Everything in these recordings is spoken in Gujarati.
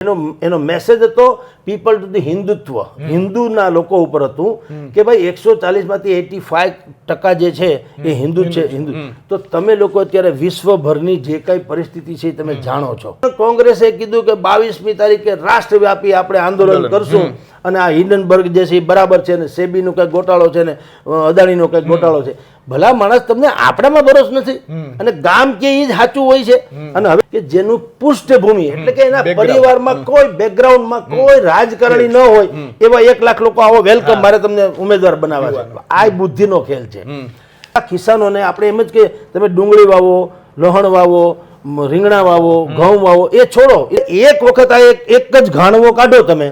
એનો મેસેજ હતો પીપલ ટુ ધી હિન્દુત્વ, હિન્દુના લોકો ઉપર હતું કે ભાઈ 140 માંથી 85% જે છે એ હિન્દુ છે. હિન્દુ તો તમે લોકો અત્યારે વિશ્વભરની જે કઈ પરિસ્થિતિ છે તમે જાણો છો. કોંગ્રેસે કીધું કે 22મી તારીખે રાષ્ટ્રવ્યાપી આપણે આંદોલન કરશું અને આ હિન્ડનબર્ગ જે છે એ બરાબર છે ને સેબીનો કઈ ગોટાળો છે ને અદાણીનો કઈ ગોટાળો છે. ભલા માણસ, તમને આપણામાં ભરોસ નથી અને ગામ કે એ જ સાચું હોય છે. અને હવે કે જેનું પૃષ્ઠભૂમિ એટલે કે એના પરિવારમાં કોઈ બેકગ્રાઉન્ડમાં કોઈ રાજકારણી ન હોય એવા 1 લાખ લોકો આવો વેલકમ મારે તમને ઉમેદવાર બનાવવા છે. આ બુદ્ધિનો ખેલ છે. આ કિસાનોને આપણે એમ જ કે તમે ડુંગળી વાવો, લહણ વાવો, રીંગણા વાવો, ઘઉં વાવો, એ છોડો. એક વખત આ એક જ ઘાણવો કાઢો તમે,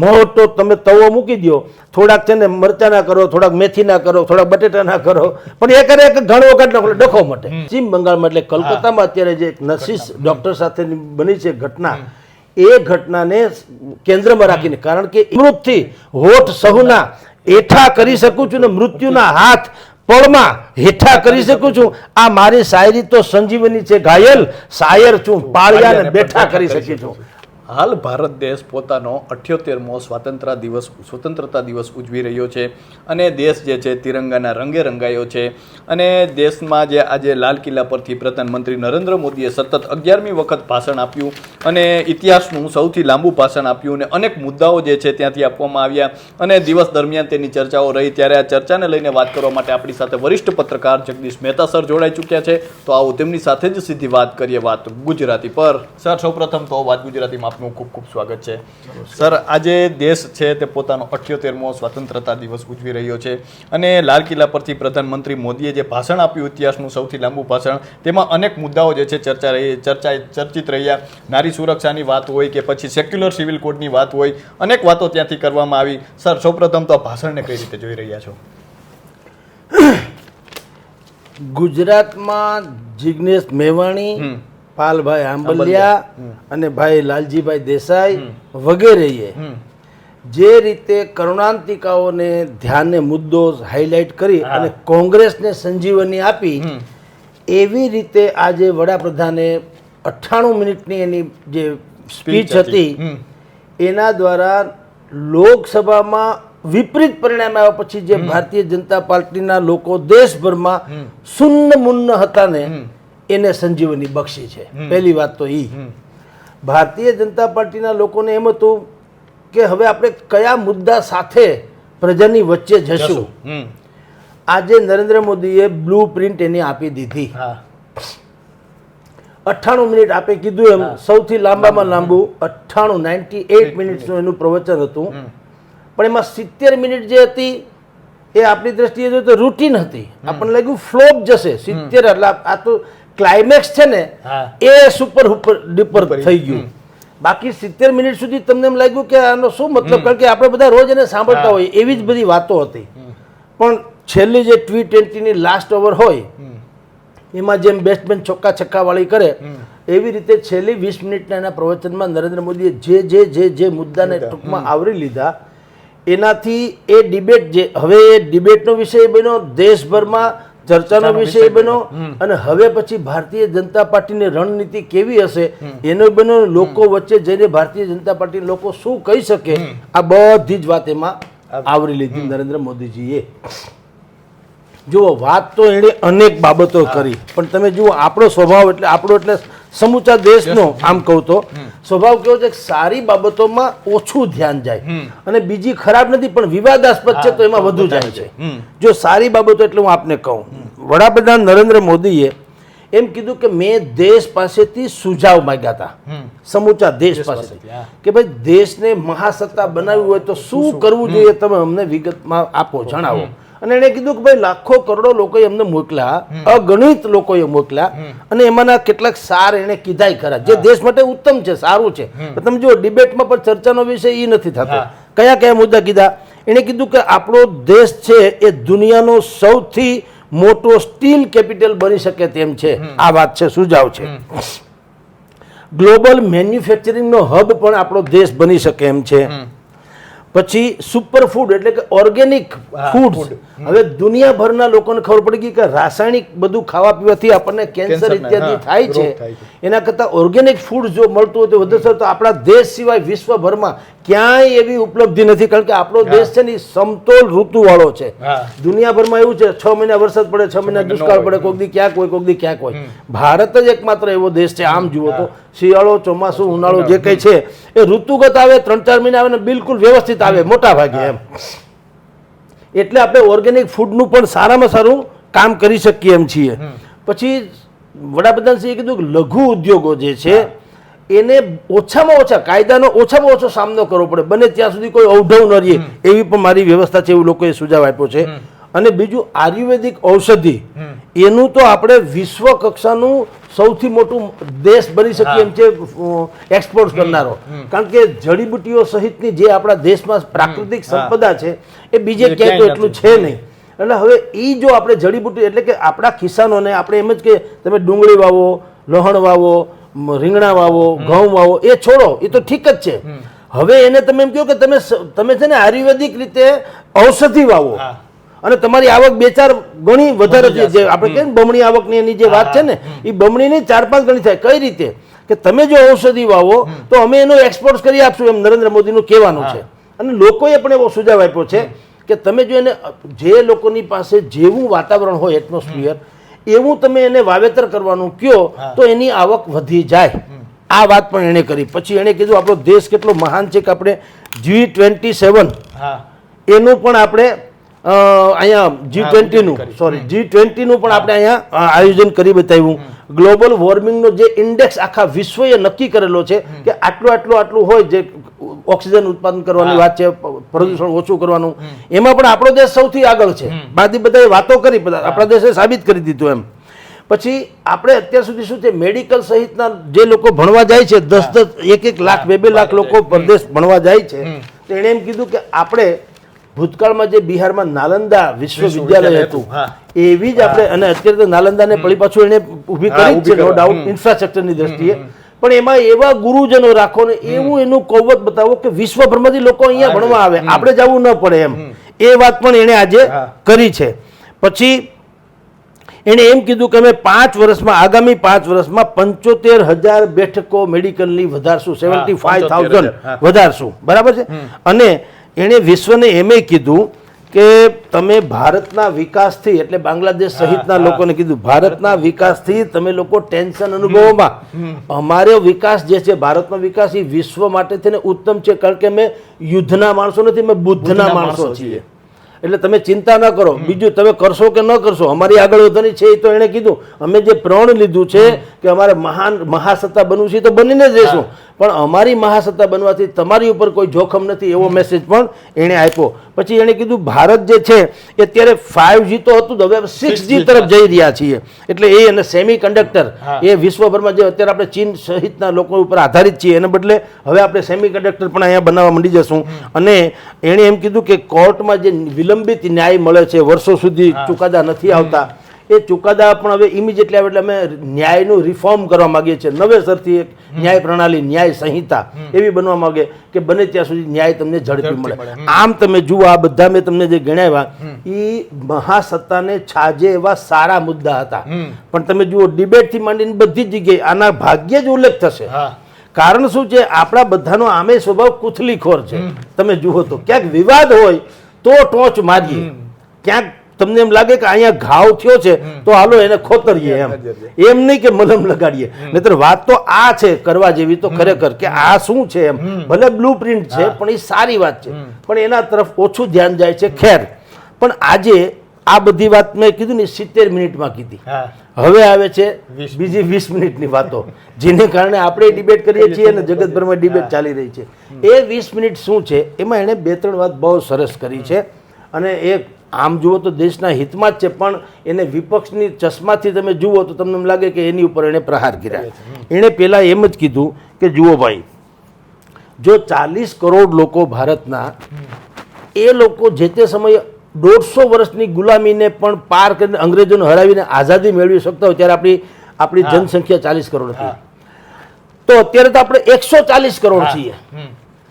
મોટો તમે તવો મૂકી દો, થોડાક છે ને મરચા ના કરો, થોડાક મેથી ના કરો, થોડાક બટેટા ના કરો, પણ એક ઘણો કાઢ નાખો ડખો મટે. પશ્ચિમ બંગાળમાં એટલે કલકત્તામાં અત્યારે જે એક નર્સિસ ડોક્ટર સાથે બની છે ઘટના, એ ઘટનાને કેન્દ્રમાં રાખીને, કારણ કે મૃત્યુથી હોઠ સહુના હેઠા કરી શકું છું ને મૃત્યુના હાથ પળમાં હેઠા કરી શકું છું. આ મારી શાયરી તો સંજીવની છે, ઘાયલ શાયર છું, પાળિયાને બેઠા કરી શકી છું. હાલ ભારત દેશ પોતાનો 78મો સ્વતંત્રતા દિવસ ઉજવી રહ્યો છે અને દેશ જે છે તિરંગાના રંગે રંગાયો છે. અને દેશમાં જે આજે લાલ કિલ્લા પરથી પ્રધાનમંત્રી નરેન્દ્ર મોદીએ સતત 11મી વખત ભાષણ આપ્યું અને ઇતિહાસનું સૌથી લાંબુ ભાષણ આપ્યું અને અનેક મુદ્દાઓ જે છે ત્યાંથી આપવામાં આવ્યા અને દિવસ દરમિયાન તેની ચર્ચાઓ રહી. ત્યારે આ ચર્ચાને લઈને વાત કરવા માટે આપણી સાથે વરિષ્ઠ પત્રકાર જગદીશ મહેતા સર જોડાઈ ચૂક્યા છે. તો આવો તેમની સાથે જ સીધી વાત કરીએ, વાત ગુજરાતી પર. સર, સૌપ્રથમ તો વાત ગુજરાતીમાં આપનું ખૂબ ખૂબ સ્વાગત છે. સર, આજે દેશ છે તે પોતાનો 78મો સ્વતંત્રતા દિવસ ઉજવી રહ્યો છે અને લાલ કિલ્લા પરથી પ્રધાનમંત્રી મોદીએ જે ભાષણ આપ્યું, ઇતિહાસનું સૌથી લાંબુ ભાષણ, તેમાં અનેક મુદ્દાઓ જે છે ચર્ચિત રહ્યા. નારી સુરક્ષાની વાત હોય કે પછી સેક્યુલર સિવિલ કોડની વાત હોય, અનેક વાતો ત્યાંથી કરવામાં આવી. સર, સૌપ્રથમ તો આ ભાષણને કઈ રીતે જોઈ રહ્યા છો? ગુજરાતમાં જિગ્નેશ મેવાણી, પાલભાઈ આંબલિયા અને ભાઈ લાલજીભાઈ દેસાઈ વગેરેએ જે રીતે કરુણાંતિકાઓને ધ્યાને મુદ્દો હાઇલાઇટ કરી અને કોંગ્રેસને સંજીવની આપી, એવી રીતે આજે વડાપ્રધાને 98 મિનિટની એની જે સ્પીચ હતી એના દ્વારા લોકસભામાં વિપરીત પરિણામ આવ્યા પછી જે ભારતીય જનતા પાર્ટીના લોકો દેશભરમાં સુન્ન મુન્ન હતા ને એને સંજીવની બક્ષી છે. પહેલી વાત તો ભારતીય જનતા પાર્ટીના લોકોને એમ હતું કે હવે આપણે કયા મુદ્દા સાથે પ્રજાની વચ્ચે જશું. આજે નરેન્દ્ર મોદીએ બ્લુ પ્રિન્ટ એની આપી દીધી. 98 મિનિટ આપે કીધું એમ સૌથી લાંબામાં લાંબુ 98 મિનિટનું એનું પ્રવચન હતું. પણ એમાં 70 મિનિટ જે હતી એ આપણી દ્રષ્ટિએ જોઈએ તો રૂટીન હતી. આપણને લાગ્યું ફ્લોપ જશે 70, એટલે આ તો ક્લાઇમેક્સ છે ને એ સુપર ડુપર થઈ ગયું. બાકી 70 મિનિટ સુધી તમને એમ લાગ્યું કે આનો શું મતલબ, કારણ કે આપણે બધા રોજ એને સાંભળતા હોઈએ એવી જ બધી વાતો હતી. પણ છેલ્લી જે T20ની લાસ્ટ ઓવર હોય એમાં જેમ બેટ્સમેન ચોક્કા છક્કા વાળી કરે એવી રીતે છેલ્લી 20 મિનિટના એના પ્રવચનમાં નરેન્દ્ર મોદીએ જે મુદ્દાને ટૂંકમાં આવરી લીધા, એનાથી એ ડિબેટ જે હવે એ ડિબેટનો વિષય બન્યો, દેશભરમાં ચર્ચાનો વિષય બન્યો અને હવે પછી ભારતીય જનતા પાર્ટીની રણનીતિ કેવી હશે એનો બન્યો. લોકો વચ્ચે જઈને ભારતીય જનતા પાર્ટી લોકો શું કહી શકે, આ બધી જ વાત એમાં આવરી લીધી નરેન્દ્ર મોદીજીએ. જુઓ, વાત તો એણે અનેક બાબતો કરી, પણ તમે જુઓ આપણો સ્વભાવ એટલે સમૂચા દેશનો આમ કહું તો સ્વભાવ કેવો છે, સારી બાબતોમાં ઓછું ધ્યાન જાય અને બીજી ખરાબ નથી પણ વિવાદાસ્પદ છે તો એમાં વધુ જાય છે. જો સારી બાબતો એટલે હું આપને કહું, વડાપ્રધાન નરેન્દ્ર મોદીએ એમ કીધું કે મેં દેશ પાસેથી સુઝાવ માંગ્યા હતા, સમૂચા દેશ પાસેથી, કે ભાઈ દેશને મહાસત્તા બનાવવી હોય તો શું કરવું જોઈએ, તમે અમને વિગતમાં આપો, જણાવો. અને એણે કીધું કે ભાઈ લાખો કરોડો લોકોએ અમને મોકલ્યા, અગણિત લોકોએ મોકલ્યા અને એમાંના કેટલાક સાર એણે કીધાય ખરા જે દેશ માટે ઉત્તમ છે, સારું છે. તમે જુઓ ડિબેટમાં પણ ચર્ચાનો વિષય એ નથી થતો. કયા કયા મુદ્દા કીધા? એણે કીધું કે આપણો દેશ છે એ દુનિયાનો સૌથી મોટો સ્ટીલ કેપિટલ બની શકે તેમ છે. આ વાત છે, સુઝાવ છે. ગ્લોબલ મેન્યુફેક્ચરિંગનો હબ પણ આપણો દેશ બની શકે એમ છે. પછી સુપર ફૂડ એટલે કે ઓર્ગેનિક ફૂડ્સ. હવે દુનિયાભરના લોકોને ખબર પડી ગઈ કે રાસાયણિક બધું ખાવા પીવાથી આપણને કેન્સર ઇત્યાદિ થાય છે. એના કરતાં ઓર્ગેનિક ફૂડ જો મળતું હોય તો વધુ સારું. તો આપણા દેશ સિવાય વિશ્વભરમાં ક્યાંય એવી ઉપલબ્ધિ નથી, કારણ કે આપણો દેશ છે ને સમતોલ ઋતુવાળો છે. દુનિયાભરમાં એવું છે 6 મહિના વરસાદ પડે, 6 મહિના દુષ્કાળ પડે, કોઈક દી ક્યાંક હોય, કોઈક દી ક્યાંક હોય. ભારત જ એકમાત્ર એવો દેશ છે. આમ જુઓ તો શિયાળો, ચોમાસું, ઉનાળો જે કંઈ છે એ ઋતુગત આવે, 3-4 મહિના આવે ને બિલકુલ વ્યવસ્થિત આવે મોટા ભાગે એમ. એટલે આપણે ઓર્ગેનિક ફૂડનું પણ સારામાં સારું કામ કરી શકીએ એમ છીએ. પછી વડાપ્રધાનશ્રીએ કીધું કે લઘુ ઉદ્યોગો જે છે એને ઓછામાં ઓછા કાયદાનો ઓછામાં ઓછો સામનો કરવો પડે, બને ત્યાં સુધી કોઈ અવઢવ ન રહે એવી પણ મારી વ્યવસ્થા છે, એવું લોકોએ સુઝાવ આપ્યો છે. અને બીજું આયુર્વેદિક ઔષધિ, એનું તો આપણે વિશ્વ કક્ષાનું સૌથી મોટું દેશ બની શકીએ એમ છે એક્સપોર્ટ કરનારો. કારણ કે જડીબુટીઓ સહિતની જે આપણા દેશમાં પ્રાકૃતિક સંપદા છે એ બીજે ક્યાંય તો એટલું છે નહીં. એટલે હવે એ જો આપણે જડીબુટી એટલે કે આપણા કિસાનોને આપણે એમ જ કે તમે ડુંગળી વાવો, લહણ વાવો, રીંગણા વાવો, ઘઉં વાવો, એ છોડો, એ તો ઠીક જ છે. હવે એને તમે એમ કહો કે તમે છે ને આયુર્વેદિક રીતે ઔષધિ વાવો અને તમારી આવક 2-4 ગણી વધારે છે. જે આપણે કહીએ ને બમણી આવકની એની જે વાત છે ને, એ બમણીની 4-5 ગણી થાય. કઈ રીતે કે તમે જો ઔષધિ વાવો તો અમે એનો એક્સપોર્ટ કરી આપશું, એમ નરેન્દ્ર મોદીનું કહેવાનું છે. અને લોકોએ પણ એવો સુઝાવ આપ્યો છે કે તમે જો એને જે લોકોની પાસે જેવું વાતાવરણ હોય એટમોસ્ફિયર એવું તમે એને વાવેતર કરવાનું કહો તો એની આવક વધી જાય. આ વાત પણ એણે કરી. પછી એણે કીધું આપણો દેશ કેટલો મહાન છે કે આપણે G27 એનું પણ આપણે અહીંયા G20 નું પણ આપણે અહીંયા આયોજન કરી બતાવ્યું. ગ્લોબલ વોર્મિંગનો જે ઇન્ડેક્સ આખા વિશ્વએ નક્કી કરેલો છે કે આટલું હોય, જે ઓક્સિજન ઉત્પાદન કરવાની વાત છે, પ્રદૂષણ ઓછું કરવાનું, એમાં પણ આપણો દેશ સૌથી આગળ છે. બાકી બધાએ વાતો કરી, આપણા દેશે સાબિત કરી દીધું એમ. પછી આપણે અત્યાર સુધી શું છે, મેડિકલ સહિતના જે લોકો ભણવા જાય છે, 10-1 લાખ 2-2 લાખ લોકો પરદેશ ભણવા જાય છે, તો એણે એમ કીધું કે આપણે ભૂતકાળમાં જે બિહારમાં નાલંદા વિશ્વવિદ્યાલય હતું એવી જ આપણે, અને અત્યારે તો નાલંદાને પડી પાછું એને ઊભી કરી છે નો ડાઉટ ઇન્ફ્રાસ્ટ્રક્ચરની દ્રષ્ટિએ, પણ એમાં એવા ગુરુજનો રાખો ને એવું એનું કૌવત બતાવો કે વિશ્વભરમાંથી લોકો અહીંયા ભણવા આવે, આપણે જવું ન પડે એમ. એ વાત પણ એણે આજે કરી છે. પછી એણે એમ કીધું કે અમે 5 વર્ષમાં, આગામી 5 વર્ષમાં 75,000 બેઠકો મેડિકલની વધારશું, 75,000 વધારશું, બરાબર છે. અને એણે વિશ્વને એમે કીધું કે તમે ભારતના વિકાસથી, એટલે બાંગ્લાદેશ સહિતના લોકોને કીધું, ભારતના વિકાસથી તમે લોકો ટેન્શન અનુભવોમાં, અમારો વિકાસ જે છે, ભારતનો વિકાસ એ વિશ્વ માટે થઈને ઉત્તમ છે, કારણ કે અમે યુદ્ધના માણસો નથી, અમે બુદ્ધના માણસો છીએ. એટલે તમે ચિંતા ન કરો. બીજું તમે કરશો કે ન કરશો, અમારી આગળ વધવાની છે. એ તો એણે કીધું અમે જે પ્રણ લીધું છે કે અમારે મહાસત્તા બનવું છે તો બનીને જ રહેશું, પણ અમારી મહાસત્તા બનવાથી તમારી ઉપર કોઈ જોખમ નથી, એવો મેસેજ પણ એણે આપ્યો. પછી એણે કીધું ભારત જે છે એ અત્યારે 5G તો હતું, હવે 6G તરફ જઈ રહ્યા છીએ. એટલે એ અને સેમી કન્ડક્ટર એ વિશ્વભરમાં જે અત્યારે આપણે ચીન સહિતના લોકો ઉપર આધારિત છીએ, એને બદલે હવે આપણે સેમી કન્ડક્ટર પણ અહીંયા બનાવવા માંડી જશું. અને એણે એમ કીધું કે કોર્ટમાં જે વિલંબિત ન્યાય મળે છે, વર્ષો સુધી ચુકાદા નથી આવતા, એ ચુકાદા પણ હવે ઇમિડિયેટલી આવે. એટલે અમે ન્યાયનું રિફોર્મ કરવા માંગીએ છીએ, નવેસરથી એક ન્યાય પ્રણાલી, ન્યાય સંહિતા એવી બનવા માંગે કે બને ત્યાં સુધી ન્યાય તમને ઝડપી મળે. આમ તમે જુઓ, આ બધા મેં તમને જે ગણાવ્યા એ મહાસત્તાને છાજે એવા સારા મુદ્દા હતા. પણ તમે જુઓ, ડિબેટથી માંડીને બધી જ જગ્યાએ આના ભાગ્યે જ ઉલ્લેખ થશે. કારણ શું છે, આપણા બધાનો આમે સ્વભાવ કુથલીખોર છે. તમે જુઓ તો ક્યાંક વિવાદ હોય તો ટોચ મારીએ, ક્યાંક તમને એમ લાગે કે અહીંયા ઘાવ થયો છે તો હાલો એને ખોતરીએ, એમ નહીં કે મલમ લગાડીએ. નહીતર વાત તો આ છે કરવા જેવી તો ખરેખર કે આ શું છે એમ, ભલે બ્લુ પ્રિન્ટ છે પણ એ સારી વાત છે, પણ એના તરફ ઓછું ધ્યાન જાય છે. ખેર, પણ આજે આ બધી વાત મેં કીધું ને 70 મિનિટમાં કીધી. હવે આવે છે બીજી 20 મિનિટની વાતો, જેને કારણે આપણે ડિબેટ કરીએ છીએ અને જગતભરમાં ડિબેટ ચાલી રહી છે. એ 20 મિનિટ શું છે, એમાં એણે 2-3 વાત બહુ સરસ કરી છે. અને એ આમ જુઓ તો દેશના હિતમાં જ છે, પણ એને વિપક્ષની ચશ્માથી તમે જુઓ તો તમને એમ લાગે કે એની ઉપર એણે પ્રહાર કર્યા. એણે પહેલાં એમ જ કીધું કે જુઓ ભાઈ, જો 40 કરોડ લોકો ભારતના, એ લોકો જે તે સમયે 150 વર્ષની ગુલામીને પણ પાર કરીને અંગ્રેજોને હરાવીને આઝાદી મેળવી શકતા હોય, ત્યારે આપણી જનસંખ્યા 40 કરોડ હતી. તો અત્યારે તો આપણે 140 કરોડ છીએ.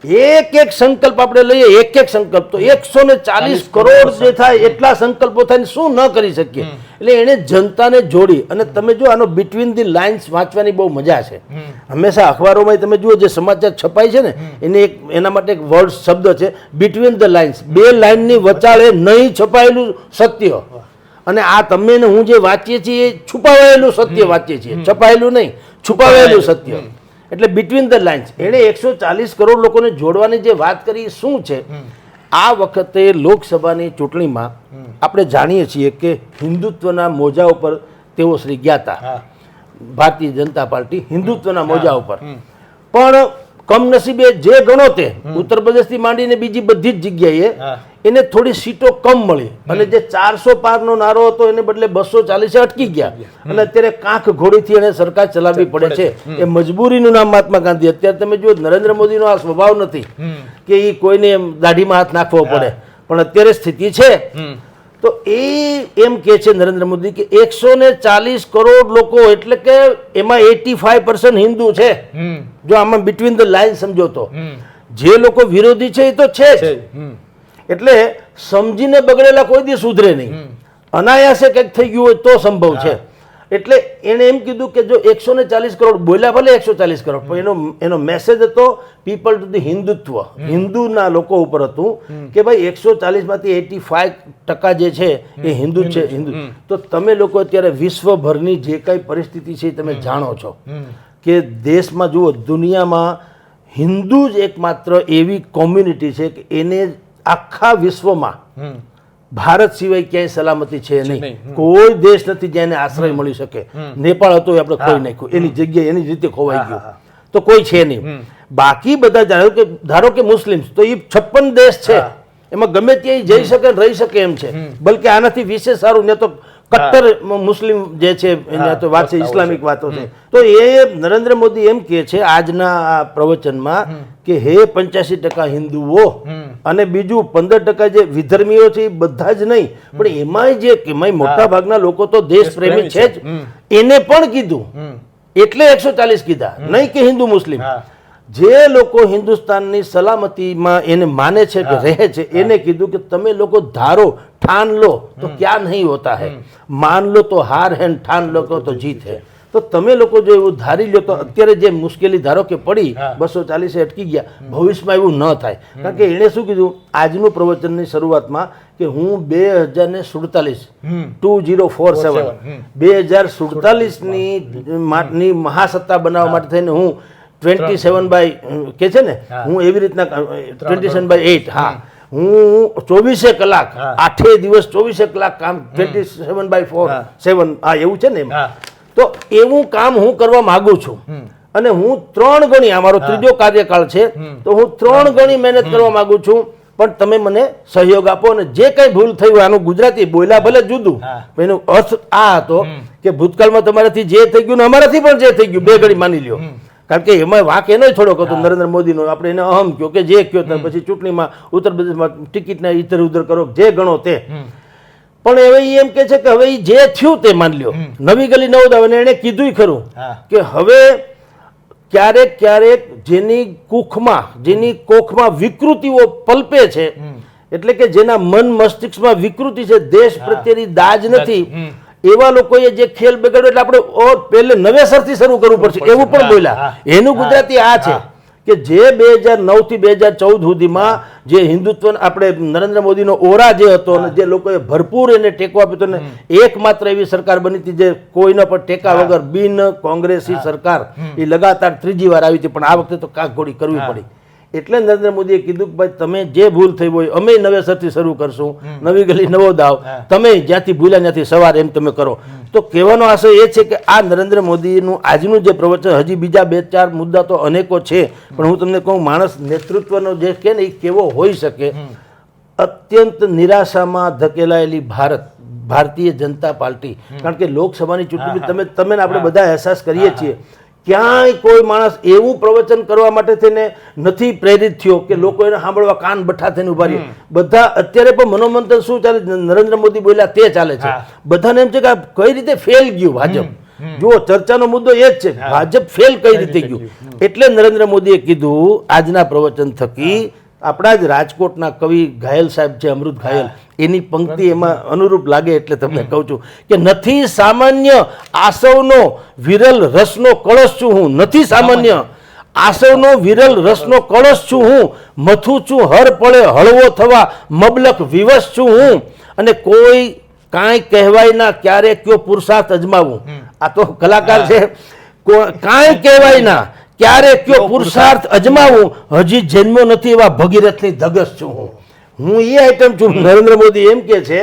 એક એક સંકલ્પ આપણે લઈએ, એક એક સંકલ્પ તો 140 કરોડ જે થાય એટલા સંકલ્પો થાય શું ન કરી શકીએ. એટલે એને જનતાને જોડી અને તમે જો આનો બિટવીન ધી લાઇન્સ વાંચવાની બહુ મજા છે. હંમેશા અખબારોમાં તમે જુઓ જે સમાચાર છપાય છે ને એના માટે એક વર્ડ શબ્દ છે બિટવીન ધ લાઇન્સ. બે લાઇનની વચાળે નહીં છપાયેલું સત્ય અને આ તમે ને હું જે વાંચીએ છીએ એ છુપાવેલું સત્ય વાંચીએ છીએ, છપાયેલું નહીં, છુપાવેલું સત્ય. એટલે બિટવીન ધ લાઇન્સ એણે 140 કરોડ લોકોને જોડવાની જે વાત કરી શું છે. આ વખતે લોકસભાની ચૂંટણીમાં આપણે જાણીએ છીએ કે હિન્દુત્વના મોજા ઉપર તેઓ શ્રી ગયા હતા, ભારતીય જનતા પાર્ટી હિન્દુત્વના મોજા ઉપર. પણ કમનસીબે જે ગણો તે ઉત્તર પ્રદેશથી માંડીને બીજી બધી જ જગ્યાએ એને થોડી સીટો કમ મળી અને જે 400 પારનો નારો હતો એને બદલે 240 અટકી ગયા અને અત્યારે કાંખ ઘોડીથી એને સરકાર ચલાવવી પડે છે. એ મજબૂરીનું નામ મહાત્મા ગાંધી. અત્યારે તમે જુઓ નરેન્દ્ર મોદીનો આ સ્વભાવ નથી કે એ કોઈને દાઢીમાં હાથ નાખવો પડે, પણ અત્યારે સ્થિતિ છે તો એ એમ કે છે નરેન્દ્ર મોદી કે 140 કરોડ લોકો એટલે કે એમાં 85% હિન્દુ છે. જો આમાં બિટવીન ધ લાઇન સમજો તો જે લોકો વિરોધી છે એ તો છે જ. એટલે સમજીને બગડેલા કોઈ દી સુધરે નહીં. અનાયાસે કંઈક થઈ ગયું હોય તો સંભવ છે. એટલે એણે એમ કીધું કે જો 140 કરોડ બોલ્યા, ભલે 140 કરોડ, પણ એનો મેસેજ હતો પીપલ ટુ ધી હિન્દુત્વ, હિન્દુના લોકો ઉપર હતું કે ભાઈ 140 માંથી 85% જે છે એ હિન્દુ છે. હિન્દુ તો તમે લોકો અત્યારે વિશ્વભરની જે કઈ પરિસ્થિતિ છે તમે જાણો છો કે દેશમાં જુઓ, દુનિયામાં હિન્દુ જ એકમાત્ર એવી કોમ્યુનિટી છે કે એને આખા વિશ્વમાં ભારત સિવાય ક્યાંય સલામતી છે નહીં. કોઈ દેશ નથી જ્યાં એને આશ્રય મળી શકે. નેપાળ હતો આપણે ખોઈ નાખ્યું, એની જગ્યાએ એની રીતે ખોવાઈ ગયું, તો કોઈ છે નહીં. બાકી બધા ધારો કે મુસ્લિમ્સ તો એ 56 દેશ છે, એમાં ગમે ત્યાં જઈ શકે રહી શકે એમ છે. બલકે આનાથી વિશેષ સારું ને તો કટ્ટર મુસ્લિમ જે છે એના તો વાત છે, ઇસ્લામિક વાતો છે. તો એ નરેન્દ્ર મોદી એમ કે છે આજના આ પ્રવચનમાં કે હે 85% હિન્દુઓ અને બીજું 15% જે વિધર્મીઓ છે એ બધા જ નહીં, પણ એમાંય જે મોટા ભાગના લોકો તો દેશ પ્રેમી છે જ, એને પણ કીધું. એટલે 140 કીધા, નહીં કે હિન્દુ મુસ્લિમ. જે લોકો હિન્દુસ્તાનની સલામતીમાં એને માને છે કે રહે છે એને કીધું કે તમે લોકો ધારો, ઠાન લો તો ક્યાં નહીં હોતા હે, માન લો તો હાર હે, ઠાન લો તો જીત હે. તો તમે લોકો જો એવું ધારી લો તો અત્યારે જે મુશ્કેલી ધારો કે પડી 240 અટકી ગયા, ભવિષ્યમાં એવું ન થાય. કારણ કે એણે શું કીધું આજનું પ્રવચનની શરૂઆતમાં કે હું 2047 ની મહાસત્તા બનાવવા માટે થઈને હું 27/, કે છે ને, હું એવી રીતના 27/8, હા, હું 24 કલાક 8 દિવસ 24 કલાક કામ 27/4 હા એવું છે ને એમ. તો એવું કામ હું કરવા માંગુ છું અને હું 3 ગણી, અમારો ત્રીજો કાર્યકાળ છે તો હું 3 ગણી મહેનત કરવા માંગુ છું. પણ તમે મને સહયોગ આપો અને જે કઈ ભૂલ થઈ હોય, આનું ગુજરાતી બોલ્યા ભલે જુદું, એનો અર્થ આ હતો કે ભૂતકાળમાં તમારાથી જે થઈ ગયું ને અમારાથી પણ જે થઈ ગયું, બે ઘડી માની લ્યો. કારણ કે એમાં વાંક એનો થોડોક હતો નરેન્દ્ર મોદીનો. આપણે એને અહમ કયો કે જે કયો પછી ચૂંટણીમાં ઉત્તર પ્રદેશમાં ટિકિટના ઇધર ઉધર કરો, જે ગણો તે. પણ હવે એમ કે છે કે હવે જે થયું તે માની લ્યો. નવી ગલી નવ દાવ, અને એને કીધું ખરું કે હવે ક્યારેક ક્યારેક જેની કોખમાં વિકૃતિઓ પલપે છે, એટલે કે જેના મન મસ્તિષ્કમાં વિકૃતિ છે, દેશ પ્રત્યેની દાજ નથી, એવા લોકોએ જે ખેલ બગાડ્યો એટલે આપણે પહેલે નવેસરથી શરૂ કરવું પડશે એવું પણ બોલ્યા. એનું ગુજરાતી આ છે કે જે 2009 થી 2014 સુધીમાં જે હિન્દુત્વ આપણે નરેન્દ્ર મોદીનો ઓરા જે હતો અને જે લોકોએ ભરપૂર એને ટેકો આપ્યો હતો ને એકમાત્ર એવી સરકાર બની હતી જે કોઈના પર ટેકા વગર બિન કોંગ્રેસી સરકાર એ લગાતાર 3જી વાર આવી હતી, પણ આ વખતે તો કાકઘોડી કરવી પડી. એટલે નરેન્દ્ર મોદીએ કીધું કે ભાઈ તમે જે ભૂલ થઈ હોય અમે નવેસરથી શરૂ કરશું, નવી ગલી નવો દાવ, તમે જ્યાંથી ભૂલ્યા ત્યાંથી સવાર એમ તમે કરો. તો કહેવાનો આશય એ છે કે આ નરેન્દ્ર મોદીનું આજનું જે પ્રવચન, હજી બીજા 2-4 મુદ્દા તો અનેકો છે, પણ હું તમને કહું માણસ નેતૃત્વનો જે કે ને એ કેવો હોઈ શકે. અત્યંત નિરાશામાં ધકેલાયેલી ભારતીય જનતા પાર્ટી, કારણ કે લોકસભાની ચૂંટણી તમે આપણે બધા અહેસાસ કરીએ છીએ, ક્યાંય કોઈ માણસ એવું પ્રવચન કરવા માટે થઈને નથી પ્રેરિત થયો કે લોકો એને સાંભળવા કાન બઠા થઈને ઉભા રહે. બધા અત્યારે પણ મનોમંથન શું ચાલે, નરેન્દ્ર મોદી બોલ્યા તે ચાલે છે. બધાને એમ છે કે કઈ રીતે ફેલ ગયું ભાજપ, જો ચર્ચાનો મુદ્દો એ જ છે, ભાજપ ફેલ કઈ રીતે ગયું. એટલે નરેન્દ્ર મોદીએ કીધું આજના પ્રવચન થકી, આપણા જ રાજકોટના કવિ ઘાયલ સાહેબ છે, અમૃત ઘાયલ, એની પંક્તિ એમાં અનુરૂપ લાગે એટલે તમને કહું છું કે નથી સામાન્ય આસવનો વિરલ રસનો કળશ છું હું, નથી સામાન્ય આસવનો વિરલ રસનો કળશ છું હું, મથું છું હર પળે હળવો થવા મબલક વિવશ છું હું, અને કોઈ કાંઈ કહેવાય ના ક્યારે કયો પુરુષાર્થ અજમાવું. આ તો કલાકાર છે. કાંઈ કહેવાય ના ક્યારે કયો પુરુષાર્થ અજમાવું, હજી જન્મો નથી એવા ભગીરથની ધગશ છું હું. હું એ આઈટમ છું. નરેન્દ્ર મોદી એમ કે છે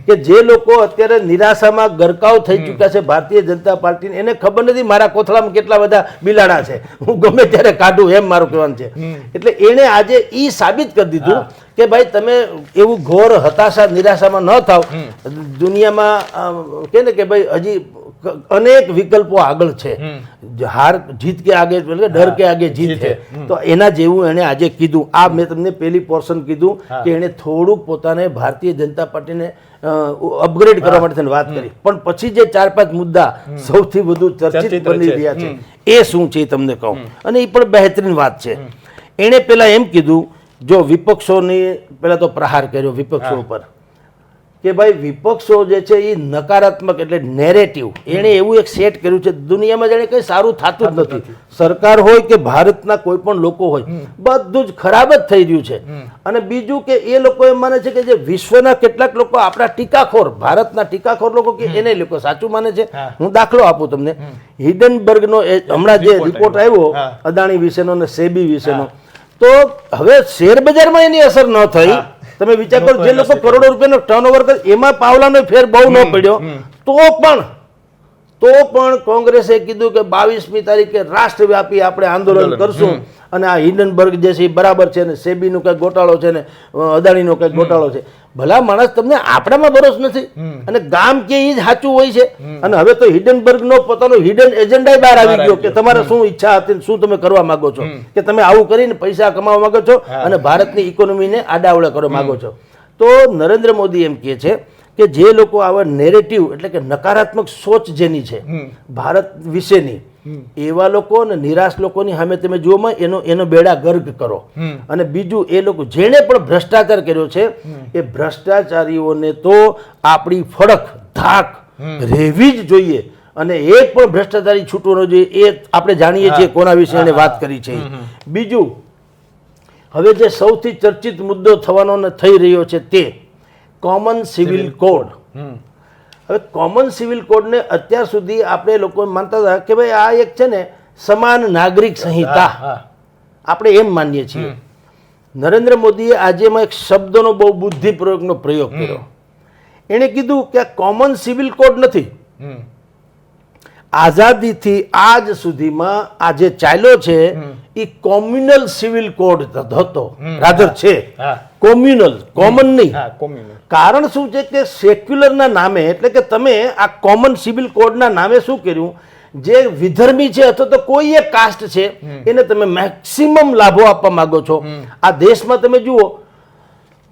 કે જે લોકો અત્યારે નિરાશામાં ગરકાવ થઈ ચૂક્યા છે ભારતીય જનતા પાર્ટીને, એને ખબર નથી મારા કોથળામાં કેટલા બધા બિલાડા છે, હું ગમે ત્યારે કાઢું, એમ મારું કહેવાનું છે. એટલે એણે આજે ઈ સાબિત કરી દીધું કે ભાઈ તમે એવું ઘોર હતાશા નિરાશામાં ન થાવ. દુનિયામાં કે ને કે ભાઈ હજી અનેક વિકલ્પો આગળ છે. હાર જીત કે આગે ડર કે આગે જીત છે. તો એના જેવું એને આજે કીધું. આ મેં તમને પેલી પોર્શન કીધું કે એને થોડુંક પોતાને ભારતીય જનતા પાર્ટીને અપગ્રેડ કરવા માટે વાત કરી, પણ પછી જે 4-5 મુદ્દા સૌથી વધુ ચર્ચિત બની રહ્યા છે એ શું છે એ તમને કહું, અને એ પણ બહેતરીન વાત છે. એણે પેલા એમ કીધું, જો વિપક્ષોની પેલા તો પ્રહાર કર્યો વિપક્ષો ઉપર કે ભાઈ વિપક્ષો જે છે એ નકારાત્મક એટલે નેરેટિવ એણે એવું એક સેટ કર્યું છે. દુનિયામાં જાણે કંઈ સારું થતું જ નથી. સરકાર હોય કે ભારતના કોઈ પણ લોકો હોય, બધું જ ખરાબ જ થઈ રહ્યું છે. અને બીજું કે એ લોકો એમ માને છે કે જે વિશ્વના કેટલાક લોકો આપણા ટીકાખોર, ભારતના ટીકાખોર લોકો કે એને લોકો સાચું માને છે. હું દાખલો આપું તમને. હિડનબર્ગનો હમણાં જે રિપોર્ટ આવ્યો અદાણી વિશેનો અને સેબી વિશેનો, તો હવે શેર બજારમાં એની અસર ન થઈ. તમે વિચાર કરો, જે લોકો કરોડો રૂપિયાનો ટર્નઓવર કરે એમાં પાવલાનો ફેર બહુ ન પડ્યો, તો પણ કોંગ્રેસે કીધું કે 22મી તારીખે રાષ્ટ્રવ્યાપી આપણે આંદોલન કરશું, અને આ હિડનબર્ગ જે છે એ બરાબર છે, ને સેબીનો કઈ ગોટાળો છે, ને અદાણીનો કઈ ગોટાળો છે. ભલા માણસ, તમને આપણામાં ભરોસ નથી, અને ગામ કે એ જ સાચું હોય છે. અને હવે તો હિડનબર્ગનો પોતાનો હિડન એજન્ડા બહાર આવી ગયો કે તમારે શું ઈચ્છા હતી, શું તમે કરવા માંગો છો, કે તમે આવું કરીને પૈસા કમાવા માંગો છો અને ભારતની ઇકોનોમીને આડાવડા કરવા માંગો છો. તો નરેન્દ્ર મોદી એમ કહે છે કે જે લોકો આવા નેરેટિવ એટલે કે નકારાત્મક સોચ જેની છે ભારત વિશેની, એવા લોકો અને નિરાશ લોકોની સામે તમે જુઓ એનો બેડા ગર્ક કરો. અને બીજું, એ લોકો જેણે પણ ભ્રષ્ટાચાર કર્યો છે એ ભ્રષ્ટાચારીઓને તો આપણી ફડક ધાક રહેવી જ જોઈએ, અને એક પણ ભ્રષ્ટાચારી છૂટવો ન જોઈએ. એ આપણે જાણીએ છીએ કોના વિશે એને વાત કરી છે. બીજું, હવે જે સૌથી ચર્ચિત મુદ્દો થવાનો ને થઈ રહ્યો છે તે કોમન સિવિલ કોડ. હવે કોમન સિવિલ કોડને અત્યાર સુધી આપણે લોકો માનતા હતા કે ભાઈ આ એક છે ને સમાન નાગરિક સંહિતા, આપણે એમ માનીએ છીએ. નરેન્દ્ર મોદીએ આજે એમાં એક શબ્દનો બહુ બુદ્ધિપૂર્વકનો પ્રયોગ કર્યો. એણે કીધું કે આ કોમન સિવિલ કોડ નથી. આઝાદીથી આજ સુધીમાં આ જે ચાલ્યો છે એ કોમ્યુનલ સિવિલ કોડ હતો, રાધર છે કોમ્યુનલ, કોમન નહીં. કારણ શું છે કે સેક્યુલરના નામે, એટલે કે તમે આ કોમન સિવિલ કોડના નામે શું કર્યું, જે વિધર્મી છે અથવા તો કોઈ એક કાસ્ટ છે એને તમે મેક્સિમમ લાભો આપવા માંગો છો. આ દેશમાં તમે જુઓ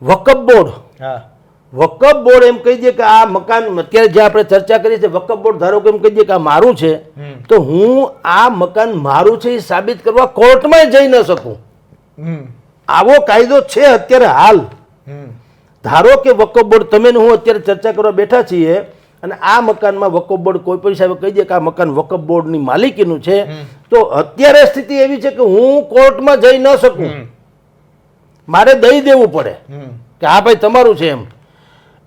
વકફ બોર્ડ, વકફ બોર્ડ એમ કહી દે કે આ મકાન, અત્યારે જે આપણે ચર્ચા કરી છે, વકફ બોર્ડ ધારો કે એમ કહી દે કે આ મારું છે, તો હું આ મકાન મારું છે એ સાબિત કરવા કોર્ટમાં જઈ ન શકું. આવો કાયદો છે અત્યારે હાલ. ધારો કે વકફ બોર્ડ, તમે હું અત્યારે ચર્ચા કરવા બેઠા છીએ અને આ મકાનમાં વકફ બોર્ડ કોઈ પણ સાહેબ કહી દે કે આ મકાન વકફ બોર્ડની માલિકીનું છે, તો અત્યારે સ્થિતિ એવી છે કે હું કોર્ટમાં જઈ ન શકું, મારે દઈ દેવું પડે કે હા ભાઈ તમારું છે એમ.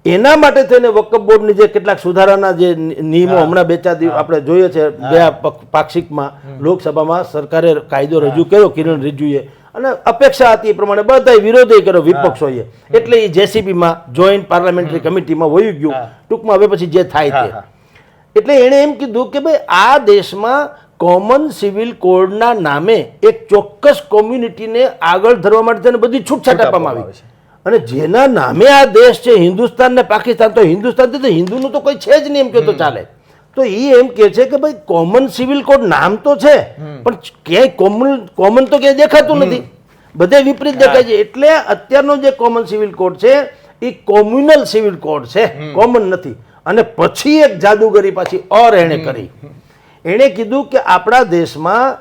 એના માટે થઈને વકફ બોર્ડની જે કેટલાક સુધારાના જે નિયમો હમણાં 2-4 દિવસ આપણે જોઈએ છે, પાક્ષિકમાં લોકસભામાં સરકારે કાયદો રજૂ કર્યો કિરણ રિજિજુએ, અને અપેક્ષા હતી એ પ્રમાણે બધાએ વિરોધ કર્યો વિપક્ષોએ, એટલે એ જેસીબીમાં જોઈન્ટ પાર્લામેન્ટરી કમિટીમાં વહી ગયું. ટૂંકમાં હવે પછી જે થાય તે. એટલે એણે એમ કીધું કે ભાઈ આ દેશમાં કોમન સિવિલ કોડના નામે એક ચોક્કસ કોમ્યુનિટીને આગળ ધરવા માટે તેને બધી છૂટછાટ આપવામાં આવી છે. અને જેના નામે આ દેશ છે હિન્દુસ્તાન ને પાકિસ્તાન, તો હિન્દુસ્તાન તો હિન્દુનું તો કોઈ છે જ નહીં એમ કહે તો ચાલે. તો એ એમ કે છે કે ભાઈ કોમન સિવિલ કોડ નામ તો છે પણ ક્યાંય કોમન તો ક્યાંય દેખાતું નથી, બધે વિપરીત દેખાય છે. એટલે અત્યારનો જે કોમન સિવિલ કોડ છે એ કોમ્યુનલ સિવિલ કોડ છે, કોમન નથી. અને પછી એક જાદુગરી પાછી ઓર એણે કરી. એણે કીધું કે આપણા દેશમાં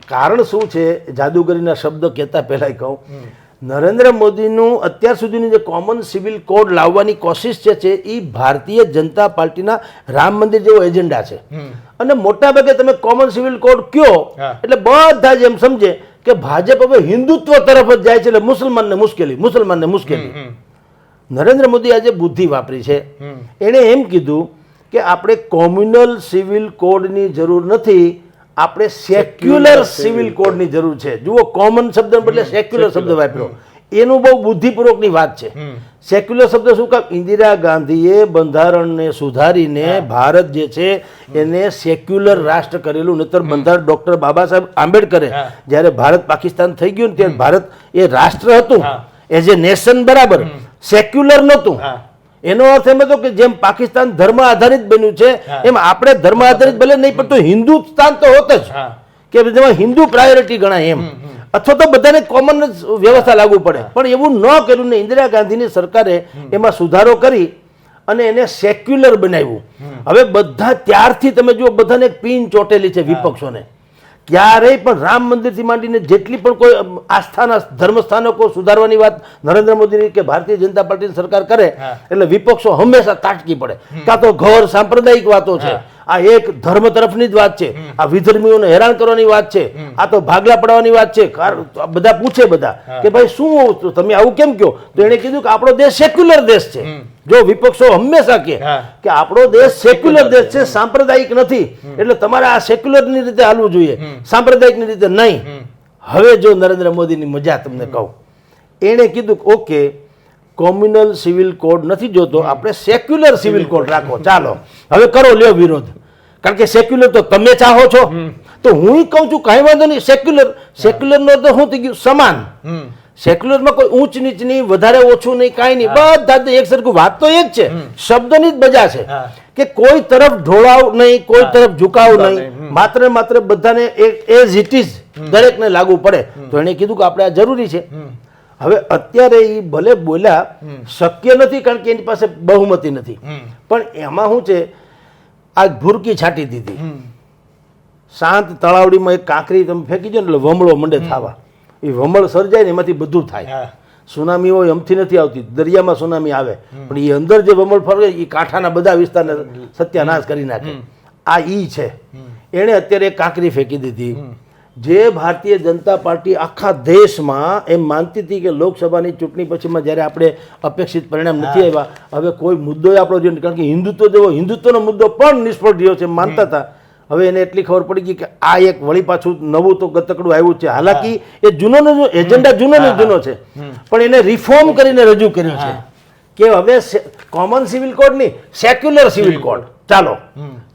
કારણ શું છે, જાદુગરીના શબ્દ કહેતા પહેલાં કહું, નરેન્દ્ર મોદીનું અત્યાર સુધીનું જે કોમન સિવિલ કોડ લાવવાની કોશિશ છે એ ભારતીય જનતા પાર્ટીના રામ મંદિર જેવો એજન્ડા છે. અને મોટાભાગે તમે કોમન સિવિલ કોડ કયો એટલે બધા જ એમ સમજે કે ભાજપ હવે હિન્દુત્વ તરફ જ જાય છે, એટલે મુસલમાનને મુશ્કેલી. નરેન્દ્ર મોદી આજે બુદ્ધિ વાપરી છે. એણે એમ કીધું કે આપણે કોમ્યુનલ સિવિલ કોડની જરૂર નથી, આપણે સેક્યુલર સિવિલ કોડની જરૂર છે. જુઓ, કોમન શબ્દ બદલે સેક્યુલર શબ્દ વાપર્યો, એનું બહુ બુદ્ધિપૂર્વકની વાત છે. સેક્યુલર શબ્દ શું કામ? ઇન્દિરા ગાંધીએ બંધારણને સુધારીને ભારત જે છે એને સેક્યુલર રાષ્ટ્ર કરેલું. નહીતર બંધારણ ડોક્ટર બાબા સાહેબ આંબેડકરે જ્યારે ભારત પાકિસ્તાન થઈ ગયું ને ત્યારે ભારત એ રાષ્ટ્ર હતું, એઝ એ નેશન, બરાબર, સેક્યુલર નહોતું. એનો અર્થ એમ હતો કે જેમ પાકિસ્તાન ધર્મ આધારિત બન્યું છે એમ આપણે ધર્મ આધારિત ભલે નહીં પણ તો હિન્દુસ્તાન તો હોત જ, કે જેમાં હિન્દુ પ્રાયોરિટી ગણાય એમ, અથવા તો બધાને કોમન વ્યવસ્થા લાગુ પડે. પણ એવું ન કર્યું ને ઇન્દિરા ગાંધીની સરકારે એમાં સુધારો કરી અને એને સેક્યુલર બનાવ્યું. હવે બધા ત્યારથી તમે જુઓ બધાને એક પીન ચોટેલી છે વિપક્ષોને. ક્યારેય પણ રામ મંદિરથી માંડીને જેટલી પણ કોઈ આસ્થાના ધર્મસ્થાનકો સુધારવાની વાત નરેન્દ્ર મોદીની કે ભારતીય જનતા પાર્ટીની સરકાર કરે એટલે વિપક્ષો હંમેશા તાટકી પડે. કાં તો ઘર સાંપ્રદાયિક વાતો છે, આ એક ધર્મ તરફની જ વાત છે, આ વિધર્મીઓને હેરાન કરવાની વાત છે, આ તો ભાગલા પડવાની વાત છે. બધા પૂછે બધા કે ભાઈ શું તમે આવું કેમ કહો? તો એણે કીધું કે આપણો દેશ સેક્યુલર દેશ છે. જો વિપક્ષો હંમેશા કે આપણો દેશ સેક્યુલર દેશ છે, સાંપ્રદાયિક નથી, એટલે તમારે આ સેક્યુલર ની રીતે હાલવું જોઈએ, સાંપ્રદાયિક ની રીતે નહીં. હવે જો નરેન્દ્ર મોદીની મજા તમને કહું, એણે કીધું કે ઓકે, કોમ્યુનલ સિવિલ કોડ નથી જોતો, આપણે સેક્યુલર સિવિલ કોડ રાખો. ચાલો હવે કરો લ્યો વિરોધ, કારણ કે સેક્યુલર તો તમે ચાહો છો, તો હું કહું છું કાંઈ વાંધો નહીં. સેક્યુલર નો તો શું થઈ ગયું? સમાન. સેક્યુલરમાં કોઈ ઊંચ નીચ નહીં, વધારે ઓછું નહીં, કાંઈ નહીં, બધા એક સરખું. વાત તો એક છે, શબ્દની જ બજા છે કે કોઈ તરફ ઢોળાવ નહીં, કોઈ તરફ ઝુકાવ નહીં, માત્ર ને માત્ર બધાને એઝ ઇટ ઇઝ દરેકને લાગુ પડે. તો એણે કીધું કે આપણે આ જરૂરી છે. હવે અત્યારે એ ભલે બોલ્યા, શક્ય નથી કારણ કે એની પાસે બહુમતી નથી, પણ એમાં શું છે, આ ભૂરકી છાંટી દીધી. શાંત તળાવડીમાં એક કાંકરી તમે ફેંકી દો ને એટલે વમળો મંડે થવા. એ વમળ સર્જાય ને એમાંથી બધું થાય. સુનામી હોય એમથી નથી આવતી, દરિયામાં સુનામી આવે, પણ એ અંદર જે વમળ ફરે એ કાંઠાના બધા વિસ્તારને સત્યાનાશ કરી નાખે. આ ઈ છે. એણે અત્યારે એક કાંકરી ફેંકી દીધી. જે ભારતીય જનતા પાર્ટી આખા દેશમાં એમ માનતી હતી કે લોકસભાની ચૂંટણી પછીમાં જ્યારે આપણે અપેક્ષિત પરિણામ નથી આવ્યા, હવે કોઈ મુદ્દો આપણો જોઈએ, કારણ કે હિન્દુત્વ જેવો હિન્દુત્વનો મુદ્દો પણ નિષ્ફળ રહ્યો છે માનતા હતા. હવે એને એટલી ખબર પડી ગઈ કે આ એક વળી પાછું નવું તો ગતકડું આવ્યું છે. હાલાકી એ જૂનો એજન્ડા જૂનો છે, પણ એને રિફોર્મ કરીને રજૂ કર્યો છે કે હવે કોમન સિવિલ કોડ નહીં, સેક્યુલર સિવિલ કોડ. ચાલો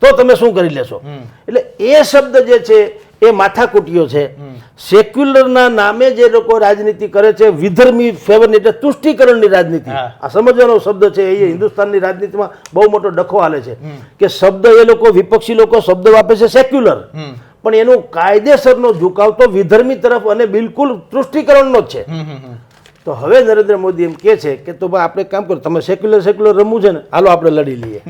તો તમે શું કરી લેશો? એટલે એ શબ્દ જે છે એ માથાકૂટીઓ છે. સેક્યુલરના નામે જે લોકો રાજનીતિ કરે છે, વિધર્મી ફેવરની, એટલે તુષ્ટિકરણની રાજનીતિ, આ સમજવાનો શબ્દ છે. એ હિન્દુસ્તાનની રાજનીતિમાં બહુ મોટો ડખો હાલે છે કે શબ્દ એ લોકો વિપક્ષી લોકો શબ્દ વાપરે છે સેક્યુલર, પણ એનો કાયદેસરનો ઝુકાવ તો વિધર્મી તરફ અને બિલકુલ તુષ્ટિકરણનો જ છે. તો હવે નરેન્દ્ર મોદી એમ કહે છે કે તો ભાઈ આપણે કામ કરો, તમે સેક્યુલર રમવું છે ને, હાલો આપણે લડી લઈએ.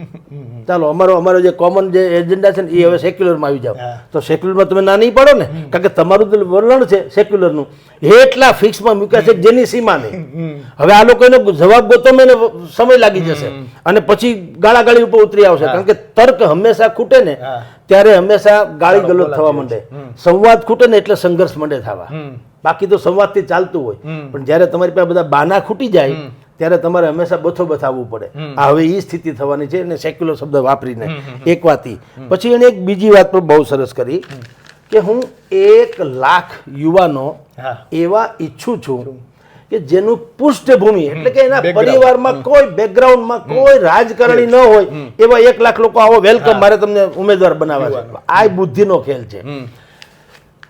ચાલો અમારો જે કોમન જે એજન્ડા છે ને એ હવે સેક્યુલરમાં આવી જાવ. તો સેક્યુલરમાં તમે ના નહીં પાડો ને, કારણ કે તમારું જે વલણ છે સેક્યુલરનું એટલા ફિક્સમાં મૂક્યા છે જેની સીમા નહીં. હવે આ લોકો એનો જવાબ ગોતવામાં એને સમય લાગી જશે અને પછી ગાળાગાળી ઉપર ઉતરી આવશે, કારણ કે તર્ક હંમેશા ખૂટે ને ત્યારે હંમેશા ગાળી ગલોચ થવા માંડે. સંવાદ ખૂટે ને એટલે સંઘર્ષ માંડે થવા. બાકી તો સંવાદથી ચાલતું હોય, પણ જ્યારે તમારી પાસે બધા બાના ખૂટી જાય ત્યારે તમારે હંમેશા બથો બથાવવું પડે. આ હવે એ સ્થિતિ થવાની છે અને સેક્યુલર શબ્દ વાપરીને એક વાત. પછી એને એક બીજી વાત પણ બહુ સરસ કરી કે હું 1 લાખ યુવાનો એવા ઈચ્છું છું કે જેનું પૃષ્ઠભૂમિ એટલે કે એના પરિવારમાં કોઈ બેકગ્રાઉન્ડમાં કોઈ રાજકારણી ન હોય એવા 1 લાખ લોકો આવો વેલકમ, મારે તમને ઉમેદવાર બનાવવા છે. આ બુદ્ધિનો ખેલ છે.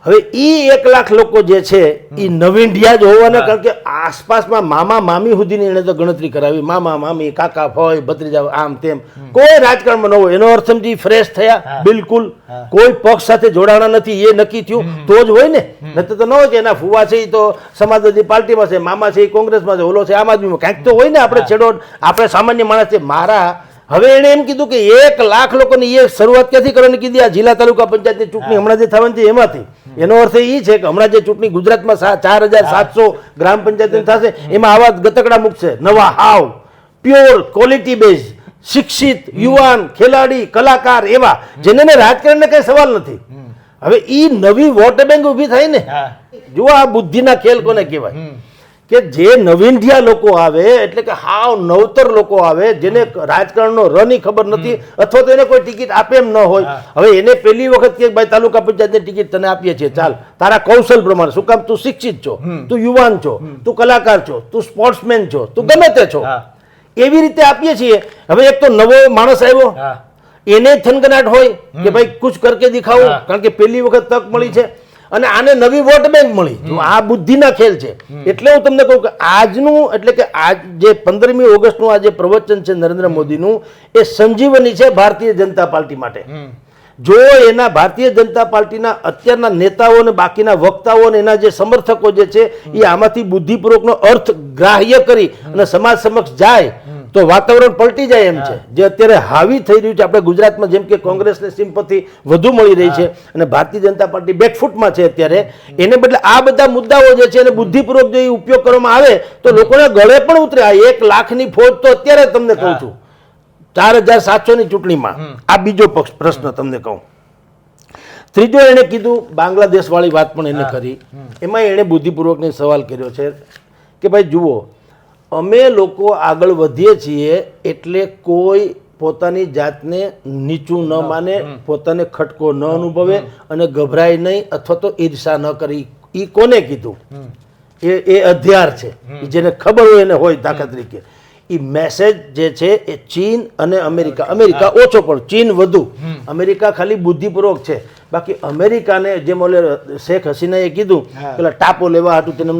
હવે ઈ 1 લાખ લોકો જે છે એ નવીંડિયા જ હોવાના, કારણ કે આસપાસમાં મામા મામી સુધીની એને તો ગણતરી કરાવી. મામા મામી કાકા ફોય ભત્રીજા આમ તેમ કોઈ રાજકારણમાં ન હોય. એનો અર્થ સમજી ફ્રેશ થયા, બિલકુલ કોઈ પક્ષ સાથે જોડાણા નથી, એ નક્કી થયું તો જ હોય ને. નહીતર તો ન હોય કે એના ફુવા છે એ તો સમાજવાદી પાર્ટીમાં છે, મામા છે એ કોંગ્રેસમાં છે, ઓલો છે આમ આદમીમાં, કાંઈક તો હોય ને. આપણે છેડો આપણે સામાન્ય માણસ છે. મારા હવે એણે એમ કીધું કે 1 લાખ લોકોની એ શરૂઆત ક્યાંથી કરવાની કીધી? આ જિલ્લા તાલુકા પંચાયતની ચૂંટણી હમણાં જે થવાની છે એમાંથી. એનો અર્થ એ છે કે હમણાં જે ચૂંટણી ગુજરાતમાં 4700 ગ્રામ પંચાયત થશે એમાં આવા ગતકડા મૂકશે નવા, હાવ પ્યોર ક્વોલિટી બેઝ, શિક્ષિત યુવાન ખેલાડી કલાકાર એવા જેને રાજકારણને કઈ સવાલ નથી. હવે ઈ નવી વોટ બેંક ઊભી થાય ને. જો આ બુદ્ધિના ખેલ કોને કહેવાય કે જે નવીનઠિયા લોકો આવે એટલે કે હાવ નવતર લોકો આવે જેને રાજકારણનો રની ખબર નથી અથવા તો એને કોઈ ટિકિટ આપે એમ ન હોય. હવે એને પહેલી વખત કે ભાઈ તાલુકા પંચાયતની ટિકિટ તને આપીએ છીએ, ચાલ તારા કૌશલ પ્રમાણે, શું કામ તું શિક્ષિત છો, તું યુવાન છો, તું કલાકાર છો, તું સ્પોર્ટ્સમેન છો, તું ગમે તે છો, એવી રીતે આપીએ છીએ. હવે એક તો નવો માણસ આવ્યો એને થનગનાટ હોય કે ભાઈ કુછ કરકે દિખાવો, કારણ કે પહેલી વખત તક મળી છે અને આને નવી વોટ બેંક મળી. આ બુદ્ધિના ખેલ છે. એટલે હું તમને કહું કે આજનું એટલે કે આજ જે 15મી ઓગસ્ટનું આ જે પ્રવચન છે નરેન્દ્ર મોદીનું, એ સંજીવની છે ભારતીય જનતા પાર્ટી માટે. જો એના ભારતીય જનતા પાર્ટીના અત્યારના નેતાઓ અને બાકીના વક્તાઓ અને એના જે સમર્થકો જે છે એ આમાંથી બુદ્ધિપૂર્વકનો અર્થ ગ્રાહ્ય કરી અને સમાજ સમક્ષ જાય તો વાતાવરણ પલટી જાય એમ છે. જે અત્યારે હાવી થઈ રહ્યું છે આપણે ગુજરાતમાં, જેમ કે કોંગ્રેસને સિમ્પથી વધુ મળી રહી છે અને ભારતીય જનતા પાર્ટી બેકફૂટમાં છે અત્યારે, એને બદલે આ બધા મુદ્દાઓ જે છે એને બુદ્ધિપૂર્વક જો ઉપયોગ કરવામાં આવે તો લોકોને ગળે પણ ઉતરે. આ 1 લાખની ફોજ તો અત્યારે તમને કહું છું 4700ની ચૂંટણીમાં. આ બીજો પ્રશ્ન તમને કહું. ત્રીજો એને કીધું બાંગ્લાદેશ વાળી વાત પણ એને કરી. એમાં એને બુદ્ધિપૂર્વકનો સવાલ કર્યો છે કે ભાઈ જુઓ, અમે લોકો આગળ વધીએ છીએ એટલે કોઈ પોતાની જાતને નીચું ન માને, પોતાને ખટકો ન અનુભવે અને ગભરાય નહીં અથવા તો ઈર્ષા ન કરી. એ કોને કીધું? એ અધ્યાર છે, જેને ખબર હોય એને હોય. દાખલા તરીકે એ મેસેજ જે છે એ ચીન અને અમેરિકા ઓછો પણ ચીન વધુ, અમેરિકા ખાલી બુદ્ધિપૂર્વક છે. બાકી અમેરિકાને જેમ ઓલે શેખ હસીનાએ કીધું પેલા ટાપો લેવા હાટું તેને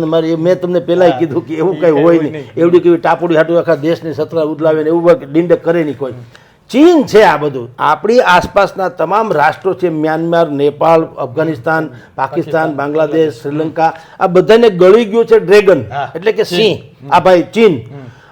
મેં તમને પહેલાં કીધું કે એવું કંઈ હોય નહીં, એવડી કેવી ટાપોડી હાટું આખા દેશની સત્તા ઉદલાવે ને એવું ડીંડક કરે નહીં કોઈ. ચીન છે આ બધું. આપણી આસપાસના તમામ રાષ્ટ્રો છે, મ્યાનમાર, નેપાળ, અફઘાનિસ્તાન, પાકિસ્તાન, બાંગ્લાદેશ, શ્રીલંકા, આ બધાને ગળી ગયું છે ડ્રેગન એટલે કે સિંહ. આ ભાઈ ચીન.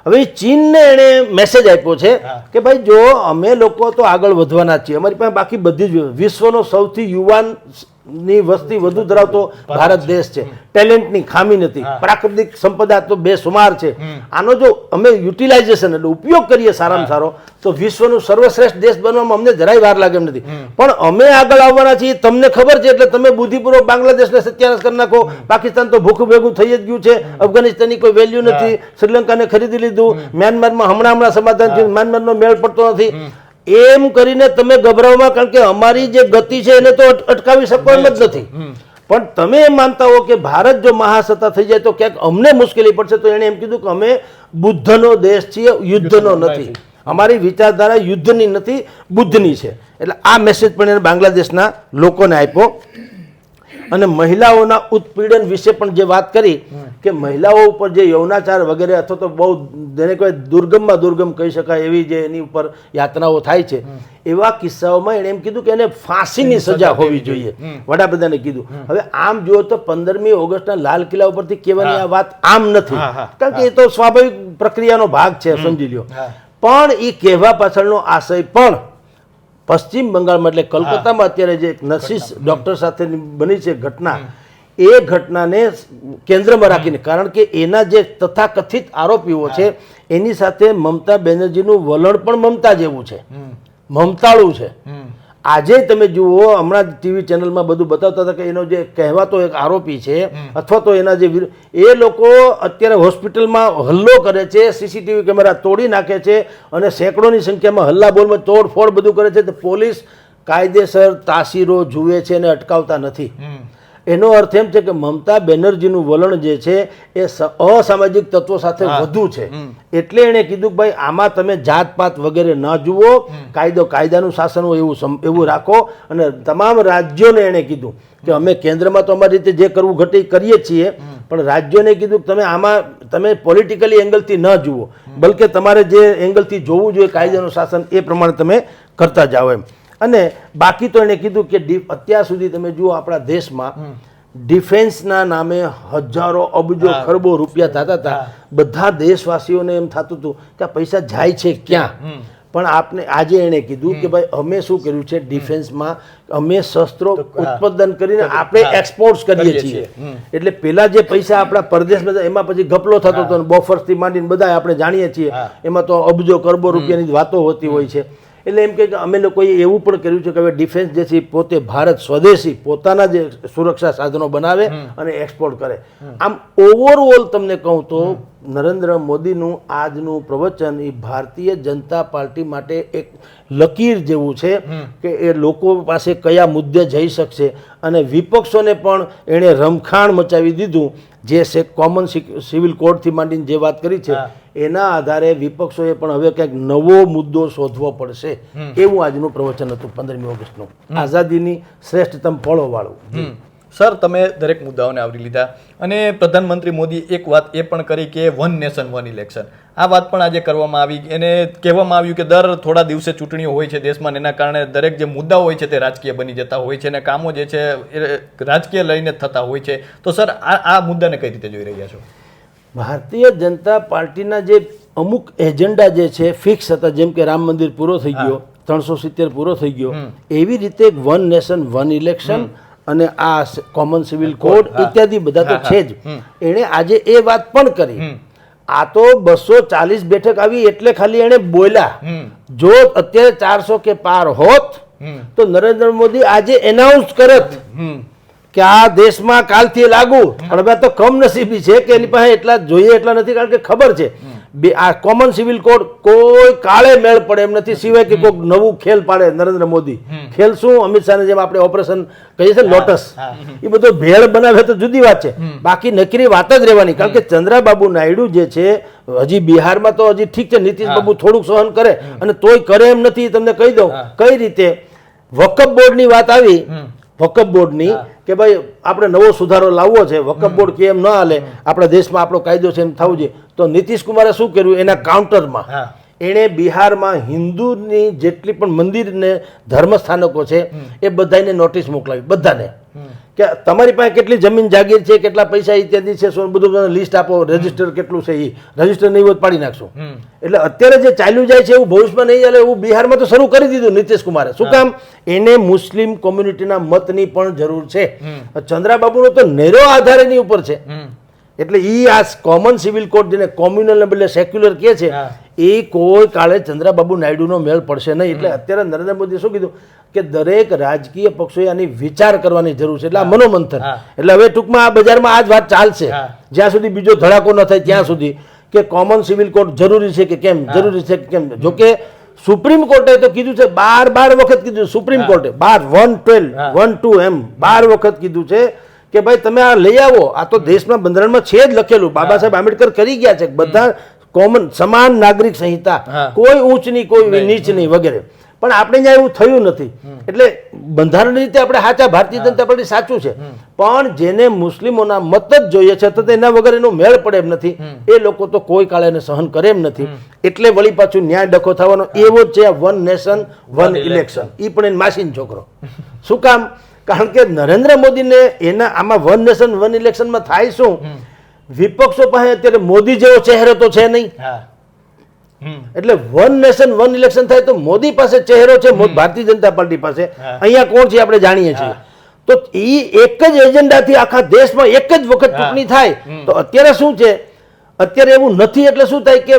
હવે ચીનને એણે મેસેજ આપ્યો છે કે ભાઈ જો અમે લોકો તો આગળ વધવાના છીએ, અમારી પાસે બાકી બધી જ વિશ્વનો સૌથી યુવાનની વસ્તી વધુ ધરાવતો ભારત દેશ છે, ટેલેન્ટની ખામી નથી, પ્રાકૃતિક સંપદા તો બેસુમાર છે. આનો જો અમે યુટિલાઇઝેશન એટલે ઉપયોગ કરીએ સારામાં સારો તો વિશ્વનું સર્વશ્રેષ્ઠ દેશ બનવામાં અમને જરાય વાર લાગે એમ નથી. પણ અમે આગળ આવવાના છીએ તમને ખબર છે એટલે તમે બુદ્ધિપૂર્વક બાંગ્લાદેશને સત્યાનાશ કરી નાખો. પાકિસ્તાન તો ભૂખું ભેગું થઈ જ ગયું છે, અફઘાનિસ્તાનની કોઈ વેલ્યુ નથી, શ્રીલંકાને ખરીદી લીધું, મ્યાનમારમાં હમણાં સમાધાન થયું, મ્યાનમારનો મેળ પડતો નથી. એમ કરીને તમે ગભરાવમાં, કારણ કે અમારી જે ગતિ છે એને તો અટકાવી શકો એમ જ નથી. પણ તમે એમ માનતા હો કે ભારત જો મહાસત્તા થઈ જાય તો ક્યાંક અમને મુશ્કેલી પડશે, તો એણે એમ કીધું કે અમે બુદ્ધનો દેશ છીએ, યુદ્ધનો નથી. અમારી વિચારધારા યુદ્ધની નથી, બુદ્ધની છે. એટલે આ મેસેજ પણ એને બાંગ્લાદેશના લોકોને આપ્યો. અને મહિલાઓના ઉત્પીડન વિશે પણ જે વાત કરી કે મહિલાઓ ઉપર જે યૌનાચાર વગેરે અથવા તો બહુ જેને કોઈ દુર્ગમમાં દુર્ગમ કહી શકાય એવી જે એની ઉપર યાતનાઓ થાય છે, એવા કિસ્સાઓમાં એણે એમ કીધું કે એને ફાંસીની સજા હોવી જોઈએ, વડાપ્રધાને કીધું. હવે આમ જુઓ તો 15મી ઓગસ્ટના લાલ કિલ્લા ઉપરથી કહેવાની આ વાત આમ નથી, કારણ કે એ તો સ્વાભાવિક પ્રક્રિયાનો ભાગ છે, સમજી લ્યો. પણ એ કહેવા પાછળનો આશય પણ પશ્ચિમ બંગાળમાં એટલે કલકત્તામાં અત્યારે જે એક નર્સિસ ડૉક્ટર સાથેની બની છે ઘટના, એ ઘટનાને કેન્દ્રમાં રાખીને, કારણ કે એના જે તથાકથિત આરોપીઓ છે એની સાથે મમતા બેનર્જીનું વલણ પણ મમતા જેવું છે, મમતાળું છે. આજે તમે જુઓ હમણાં ટીવી ચેનલમાં બધું બતાવતા હતા કે એનો જે કહેવાતો એક આરોપી છે અથવા તો એના જે એ લોકો અત્યારે હોસ્પિટલમાં હલ્લો કરે છે, સીસીટીવી કેમેરા તોડી નાખે છે અને સેંકડોની સંખ્યામાં હલ્લા બોલમાં તોડફોડ બધું કરે છે. તો પોલીસ કાયદેસર તાસીરો જુએ છે અને અટકાવતા નથી. એનો અર્થ એમ છે કે મમતા બેનર્જીનું વલણ જે છે એ અસામાજિક તત્વો સાથે વધુ છે. એટલે એણે કીધું કે ભાઈ આમાં તમે જાતપાત વગેરે ન જુઓ, કાયદાનું શાસન હોય એવું રાખો. અને તમામ રાજ્યોને એણે કીધું કે અમે કેન્દ્રમાં તો અમારી રીતે જે કરવું ઘટે કરીએ છીએ, પણ રાજ્યોને કીધું કે તમે આમાં તમે પોલિટિકલી એંગલથી ન જુઓ, બલકે તમારે જે એંગલથી જોવું જોઈએ કાયદાનું શાસન એ પ્રમાણે તમે કરતા જાઓ એમ. અને બાકી તો એણે કીધું કે અત્યાર સુધી તમે જુઓ આપણા દેશમાં ડિફેન્સના નામે હજારો અબજો ખરબો રૂપિયા થતા હતા. બધા દેશવાસીઓને એમ થતું હતું કે આ પૈસા જાય છે ક્યાં. પણ આપને આજે એણે કીધું કે ભાઈ અમે શું કર્યું છે ડિફેન્સમાં, અમે શસ્ત્રો ઉત્પાદન કરીને આપણે એક્સપોર્ટ કરીએ છીએ. એટલે પેલા જે પૈસા આપણા પરદેશમાં એમાં પછી ગપલો થતો હતો, બોફર્સથી માંડીને બધા આપણે જાણીએ છીએ, એમાં તો અબજો કરોડો રૂપિયાની વાતો હોતી હોય છે. એટલે એમ કે અમે લોકોએ એવું પણ કર્યું છે કે હવે ડિફેન્સ જે છે પોતે ભારત સ્વદેશી પોતાના જે સુરક્ષા સાધનો બનાવે અને એક્સપોર્ટ કરે. આમ ઓવરઓલ તમને કહું તો નરેન્દ્ર મોદીનું આજનું પ્રવચન એ ભારતીય જનતા પાર્ટી માટે એક લકીર જેવું છે કે એ લોકો પાસે કયા મુદ્દે જઈ શકશે, અને વિપક્ષોને પણ એણે રમખાણ મચાવી દીધું. જે કોમન સિવિલ કોડથી માંડીને જે વાત કરી છે એના આધારે વિપક્ષોએ પણ હવે કંઈક નવો મુદ્દો શોધવો પડશે, એવું આજનું પ્રવચન હતું 15મી ઓગસ્ટનું, આઝાદીની શ્રેષ્ઠતમ ફળો વાળું. સર, તમે દરેક મુદ્દાઓને આવરી લીધા અને પ્રધાનમંત્રી મોદી એક વાત એ પણ કરી કે વન નેશન વન ઇલેક્શન, આ વાત પણ આજે કરવામાં આવી. એને કહેવામાં આવ્યું કે દર થોડા દિવસે ચૂંટણીઓ હોય છે દેશમાં, એના કારણે દરેક જે મુદ્દાઓ હોય છે તે રાજકીય બની જતા હોય છે અને કામો જે છે એ રાજકીય લઈને થતા હોય છે. તો સર, આ મુદ્દાને કઈ રીતે જોઈ રહ્યા છો? ભારતીય જનતા પાર્ટીના જે અમુક એજન્ડા જે છે ફિક્સ હતા, જેમ કે રામ મંદિર પૂરો થઈ ગયો, 370 પૂરો થઈ ગયો, એવી રીતે વન નેશન વન ઇલેક્શન અને આ કોમન સિવિલ કોડ ઇત્યાદિ બધા તો છે જ. એણે આજે એ વાત પણ કરી. આ તો 240 બેઠક આવી એટલે ખાલી એણે બોલ્યા. જો અત્યારે 400 કે પાર હોત તો નરેન્દ્ર મોદી આજે એનાઉન્સ કરત કે આ દેશમાં કાલથી લાગુ. પણ હવે તો કમનસીબી છે કે એની પાસે એટલા જોઈએ એટલા નથી, કારણ કે ખબર છે આ કોમન સિવિલ કોડ કોઈ કાળે મેળ પડે એમ નથી, સિવાય કે કોઈક નવું ખેલ પાડે નરેન્દ્ર મોદી. ખેલ શું? અમિત શાહને જેમ આપણે ઓપરેશન કહીએ છીએ લોટસ, એ બધો ભેળ બનાવે તો જુદી વાત છે, બાકી નકરી વાત જ રહેવાની. કારણ કે ચંદ્રાબાબુ નાયડુ જે છે હજી બિહારમાં તો હજી ઠીક છે, નીતિશ બાબુ થોડુંક સહન કરે અને તોય કરે એમ નથી. તમને કહી દઉં કઈ રીતે. વકફ બોર્ડની વાત આવી, વકફ બોર્ડની કે ભાઈ આપણે નવો સુધારો લાવવો છે, વકફ બોર્ડ કે એમ ન હાલે, આપણા દેશમાં આપણો કાયદો છે એમ થવું જોઈએ. તો નીતિશ કુમારે શું કર્યું? એના કાઉન્ટરમાં એણે બિહારમાં હિન્દુની જેટલી પણ મંદિર ને ધર્મસ્થાનકો છે એ બધાને નોટિસ મોકલાવી, બધાને, કે તમારી પાસે કેટલી જમીન જાગીર છે, કેટલા પૈસા ઇત્યાદિ છે, બધું લિસ્ટ આપો, રજીસ્ટર કેટલું છે, એ રજીસ્ટર નહીં હોય પાડી નાખશું. એટલે અત્યારે જે ચાલ્યું જાય છે એવું ભવિષ્યમાં નહીં ચાલે એવું બિહારમાં તો શરૂ કરી દીધું નીતિશ કુમારે. શું કામ? એને મુસ્લિમ કોમ્યુનિટીના મતની પણ જરૂર છે. ચંદ્રાબાબુનો તો નેરો આધાર એની ઉપર છે. એટલે એ આ કોમન સિવિલ કોડ જેને કોમ્યુનલ ને બદલે સેક્યુલર કહે છે એ કોઈ કાળે ચંદ્રાબાબુ નાયડુનો મેળ પડશે નહીં. એટલે અત્યારે નરેન્દ્ર મોદીએ શું કીધું કે દરેક રાજકીય પક્ષોએ આની વિચાર કરવાની જરૂર છે. એટલે આ મનોમંથન. એટલે હવે ટૂંકમાં આ બજારમાં આ જ વાત ચાલશે જ્યાં સુધી બીજો ધડાકો ન થાય ત્યાં સુધી, કે કોમન સિવિલ કોડ જરૂરી છે કે કેમ, જરૂરી છે કે કેમ. જોકે સુપ્રીમ કોર્ટે તો કીધું છે, 12 વખત કીધું સુપ્રીમ કોર્ટે, 112 1-2 એમ 12 વખત કીધું છે કે ભાઈ તમે આ લઈ આવો. આ તો દેશમાં બંધારણમાં છે જ લખેલું, બાબા સાહેબ આંબેડકર કરી ગયા છે, બધા કોમન સમાન નાગરિક સંહિતા, કોઈ ઊંચ નહીં કોઈ નીચ નહીં વગેરે. પણ આપણે ત્યાં એવું થયું નથી. એટલે બંધારણની રીતે આપણે સાચા, ભારતીય જનતા પાર્ટી સાચું છે, પણ જેને મુસ્લિમોના મત જ જોઈએ છે તો એના વગર એનો મેળ પડે એમ નથી. એ લોકો તો કોઈ કાળે એને સહન કરે એમ નથી. એટલે વળી પાછું ન્યાય ડખો થવાનો એવો જ છે વન નેશન વન ઇલેક્શન. એ પણ એને માસીન છોકરો. શું કામ? કારણ કે નરેન્દ્ર મોદીને એના આમાં વન નેશન વન ઇલેક્શનમાં થાય શું? વિપક્ષો પાસે અત્યારે મોદી જેવો ચહેરો તો છે નહીં. એટલે વન નેશન વન ઇલેક્શન થાય તો મોદી પાસે ચહેરો છે, ભારતીય જનતા પાર્ટી પાસે. અહીંયા કોણ છે આપણે જાણીએ છીએ. તો એ એક જ એજન્ડાથી આખા દેશમાં એક જ વખત ચૂંટણી થાય. તો અત્યારે શું છે? અત્યારે એવું નથી. એટલે શું થાય કે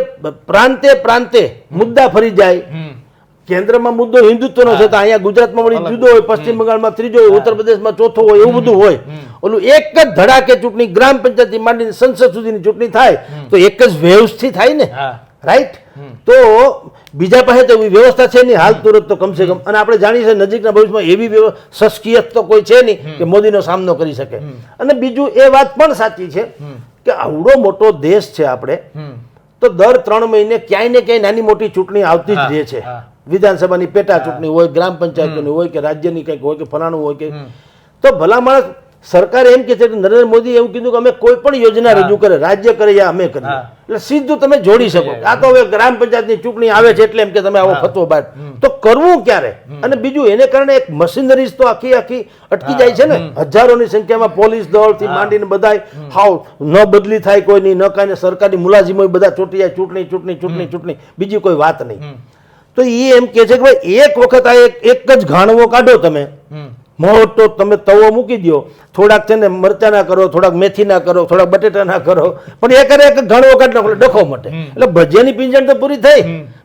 પ્રાંતે પ્રાંતે મુદ્દા ફરી જાય. કેન્દ્રમાં મુદ્દો હિન્દુત્વનો છે તો અહીંયા ગુજરાતમાં વળી જુદો હોય, પશ્ચિમ બંગાળમાં ત્રીજો હોય, ઉત્તર પ્રદેશમાં ચોથો હોય, એવું બધું હોય. ઓલું એક જ ધડાકે ચૂંટણી, ગ્રામ પંચાયતથી માંડીને સંસદ સુધીની ચૂંટણી થાય તો એક જ વેવ્સથી થાય ને, રાઈટ? તો બીજા પાસે તો એવી વ્યવસ્થા છે નહીં હાલ તુરત તો કમસે કમ. અને આપણે જાણીએ છીએ નજીકના ભવિષ્યમાં એવી શખ્સિયત તો કોઈ છે નહીં કે મોદીનો સામનો કરી શકે. અને બીજું એ વાત પણ સાચી છે કે આવડો મોટો દેશ છે આપણે, તો દર 3 મહિને ક્યાંય ને ક્યાંય નાની મોટી ચૂંટણી આવતી જ રહે છે. વિધાનસભાની પેટા ચૂંટણી હોય, ગ્રામ પંચાયતની હોય કે રાજ્યની કંઈક હોય કે ફલાણું હોય કે. તો ભલા માણસ સરકાર એમ કે છે કે નરેન્દ્ર મોદી એવું કીધું કે અમે કોઈ પણ યોજના રજૂ કરે, રાજ્ય કરે યા અમે કરીએ, એટલે સીધું તમે જોડી શકો. આ તો હવે ગ્રામ પંચાયતની ચૂંટણી આવે છે એટલે એમ કે તમે આવો ફતવો બહાર. તો કરવું ક્યારે? અને બીજું એને કારણે એક મશીનરીઝ તો આખી અટકી જાય છે ને. હજારોની સંખ્યામાં પોલીસ દળથી માંડીને બધાય હાવ ન બદલી થાય કોઈની, ન કાંઈ સરકારી મુલાજીમો બધા ચોટી જાય, ચૂંટણી ચૂંટણી ચૂંટણી ચૂંટણી, બીજી કોઈ વાત નહીં. તો એ એમ કે છે કે ભાઈ એક વખત આ એક જ ઘાણવો કાઢો તમે, મોટો તમે તવો મૂકી દો, થોડાક છે ને મરચા ના કરો, થોડાક મેથી ના કરો, થોડાક બટેટા ના કરો, પણ એક ઘાણવો કાઢી નાખો ડખો મટે. એટલે ભજીયાની પીંજણ તો પૂરી થઈ.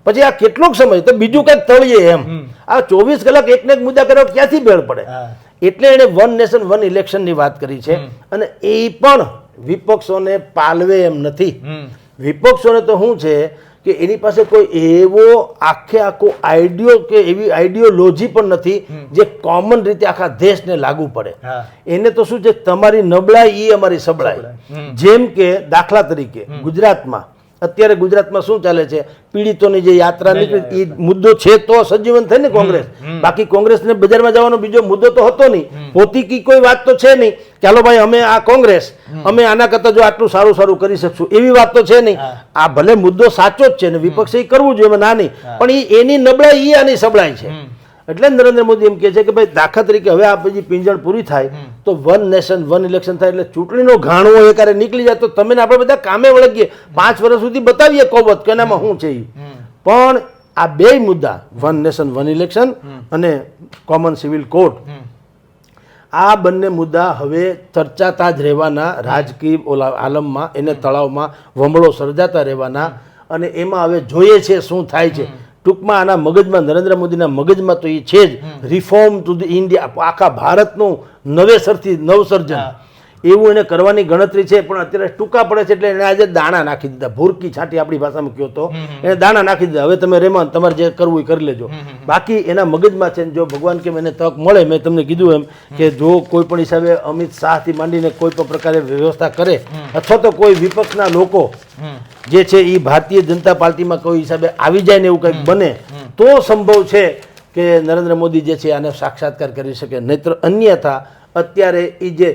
પછી આ કેટલોક સમય તો બીજું કંઈક તળીએ એમ. આ 24 કલાક એકને એક મુદ્દા કરવા ક્યાંથી બેળ પડે? એટલે એણે વન નેશન વન ઇલેક્શન ની વાત કરી છે. અને એ પણ વિપક્ષોને પાલવે એમ નથી. વિપક્ષોને તો શું છે કે એની પાસે કોઈ એવો આખો આઈડિયો કે એવી આઈડિયોલોજી પણ નથી જે કોમન રીતે આખા દેશને લાગુ પડે. એને તો શું છે, તમારી નબળાઈ એ અમારી સબળાઈ. જેમ કે દાખલા તરીકે ગુજરાતમાં અત્યારે ગુજરાતમાં શું ચાલે છે, પીડિતોની જે યાત્રા નીકળી એ મુદ્દો છે તો સજીવન થાય ને કોંગ્રેસ. બાકી કોંગ્રેસને બજારમાં જવાનો બીજો મુદ્દો તો હતો નહીં. પોતીકી કોઈ વાત તો છે નહીં. ચાલો ભાઈ અમે આ કોંગ્રેસ, અમે આના કરતા જો આટલું સારું સારું કરી શકશું એવી વાત તો છે નહીં. આ ભલે મુદ્દો સાચો જ છે ને વિપક્ષે કરવું જોઈએ, એમાં ના નહીં, પણ એની નબળાઈ એ આની સબળાઈ છે. એટલે નરેન્દ્ર મોદી એમ કહે છે કે ભાઈ દાખલા તરીકે હવે આ બધી પીંજણ પૂરી થાય તો વન નેશન વન ઇલેક્શન થાય, એટલે ચૂંટણીનો ઘાણવો એકારે નીકળી જાય તો તમે આપણે બધા કામે વળગીએ, 5 વર્ષ સુધી બતાવીએ કોબત કે એનામાં શું છે એ. પણ આ બે મુદ્દા વન નેશન વન ઇલેક્શન અને કોમન સિવિલ કોડ, આ બંને મુદ્દા હવે ચર્ચાતા જ રહેવાના. રાજકીય આલમમાં એને તળાવમાં વમળો સર્જાતા રહેવાના. અને એમાં હવે જોઈએ છે શું થાય છે. ટૂંકમાં આના મગજમાં, નરેન્દ્ર મોદીના મગજમાં તો એ છે જ રિફોર્મ ટુ ધ ઇન્ડિયા, આખા ભારતનું નવેસરથી નવસર્જન એવું એને કરવાની ગણતરી છે. પણ અત્યારે ટૂંકા પડે છે એટલે એને આજે દાણા નાખી દીધા. ભૂરકી છાંટી આપણી ભાષામાં કહો તો એને દાણા નાખી દીધા. હવે તમે રેમાન તમારે જે કરવું એ કરી લેજો. બાકી એના મગજમાં છે. જો ભગવાન કે એને તક મળે, મેં તમને કીધું એમ કે જો કોઈ પણ હિસાબે અમિત શાહથી માંડીને કોઈ પણ પ્રકારે વ્યવસ્થા કરે અથવા તો કોઈ વિપક્ષના લોકો જે છે એ ભારતીય જનતા પાર્ટીમાં કોઈ હિસાબે આવી જાય ને એવું કંઈક બને તો સંભવ છે કે નરેન્દ્ર મોદી જે છે આને સાક્ષાત્કાર કરી શકે. નહીતર અન્યથા અત્યારે એ જે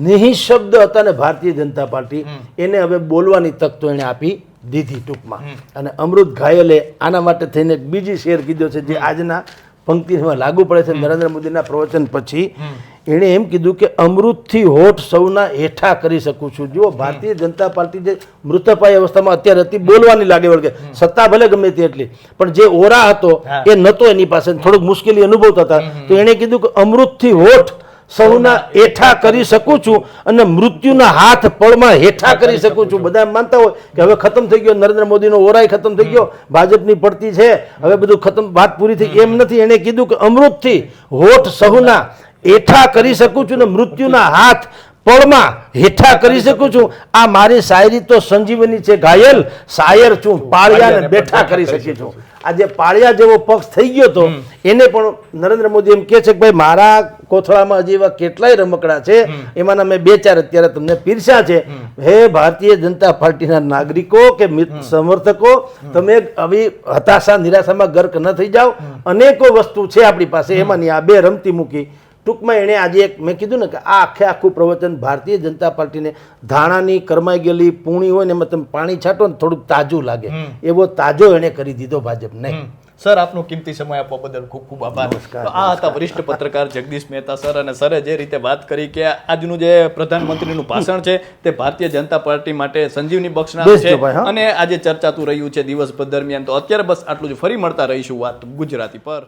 નિઃશબ્દ હતા ને ભારતીય જનતા પાર્ટી, એને હવે બોલવાની તક તો એને આપી દીધી ટૂંકમાં. અને અમૃત ઘાયલે આના માટે થઈને બીજી શેર કીધો છે જે આજના પંક્તિમાં લાગુ પડે છે. નરેન્દ્ર મોદીના પ્રવચન પછી એણે એમ કીધું કે અમૃતથી હોઠ સૌના હેઠા કરી શકું છું. જુઓ, ભારતીય જનતા પાર્ટી જે મૃતપાય અવસ્થામાં અત્યારે હતી, બોલવાની લાગે વળગે, સત્તા ભલે ગમે તે એટલી, પણ જે ઓરા હતો એ નહોતો એની પાસે, થોડુંક મુશ્કેલી અનુભવતા હતા. તો એણે કીધું કે અમૃતથી હોઠ સૌના હેઠા કરી શકું છું અને મૃત્યુના હાથ પળમાં હેઠા કરી શકું છું. બધા માનતા હોય કે હવે ખતમ થઈ ગયો, નરેન્દ્ર મોદીનો ઓરાય ખતમ થઈ ગયો, ભાજપની પડતી છે, હવે બધું ખતમ, વાત પૂરી થઈ. એમ નથી. એણે કીધું કે અમૃતથી હોઠ સૌના હેઠા કરી શકું છું ને મૃત્યુના હાથ પળમાં હેઠા કરી શકું છું. આ મારી શાયરી તો સંજીવની છે ઘાયલ, શાયર છું પાળિયાને બેઠા કરી શકી છું. આજે પાળિયા જેવો પક્ષ થઈ ગયો તો એને પણ નરેન્દ્ર મોદી એમ કહે છે કે ભાઈ મારા કોથળામાં હજી એવા કેટલાય રમકડા છે, એમાંના મેં 2-4 અત્યારે તમને પીરસ્યા છે. હે ભારતીય જનતા પાર્ટીના નાગરિકો કે સમર્થકો, તમે આવી હતાશા નિરાશામાં ગર્ક ન થઈ જાઓ. અનેકો વસ્તુ છે આપણી પાસે, એમાંની આ 2 રમતી મૂકી. ટૂંકમાં એણે આજે એક મેં કીધું ને કે આ આખું પ્રવચન ભારતીય જનતા પાર્ટીને ધાણાની કરમાઈ ગયેલી પૂણી હોય ને એમાં તમે પાણી છાંટો ને થોડુંક તાજું લાગે એવો તાજો એણે કરી દીધો ભાજપને. સર, આપનો કિંમતી સમય આપવા બદલ ખૂબ ખૂબ આભાર. તો આ હતા વરિષ્ઠ પત્રકાર જગદીશ મહેતા સર. અને સરે જે રીતે વાત કરી કે આજનું જે પ્રધાનમંત્રીનું ભાષણ છે તે ભારતીય જનતા પાર્ટી માટે સંજીવની બક્ષનારું છે અને આજે ચર્ચાતું રહ્યું છે દિવસભર દરમિયાન. તો અત્યારે બસ આટલું જ. ફરી મળતા રહીશું વાત ગુજરાતી પર.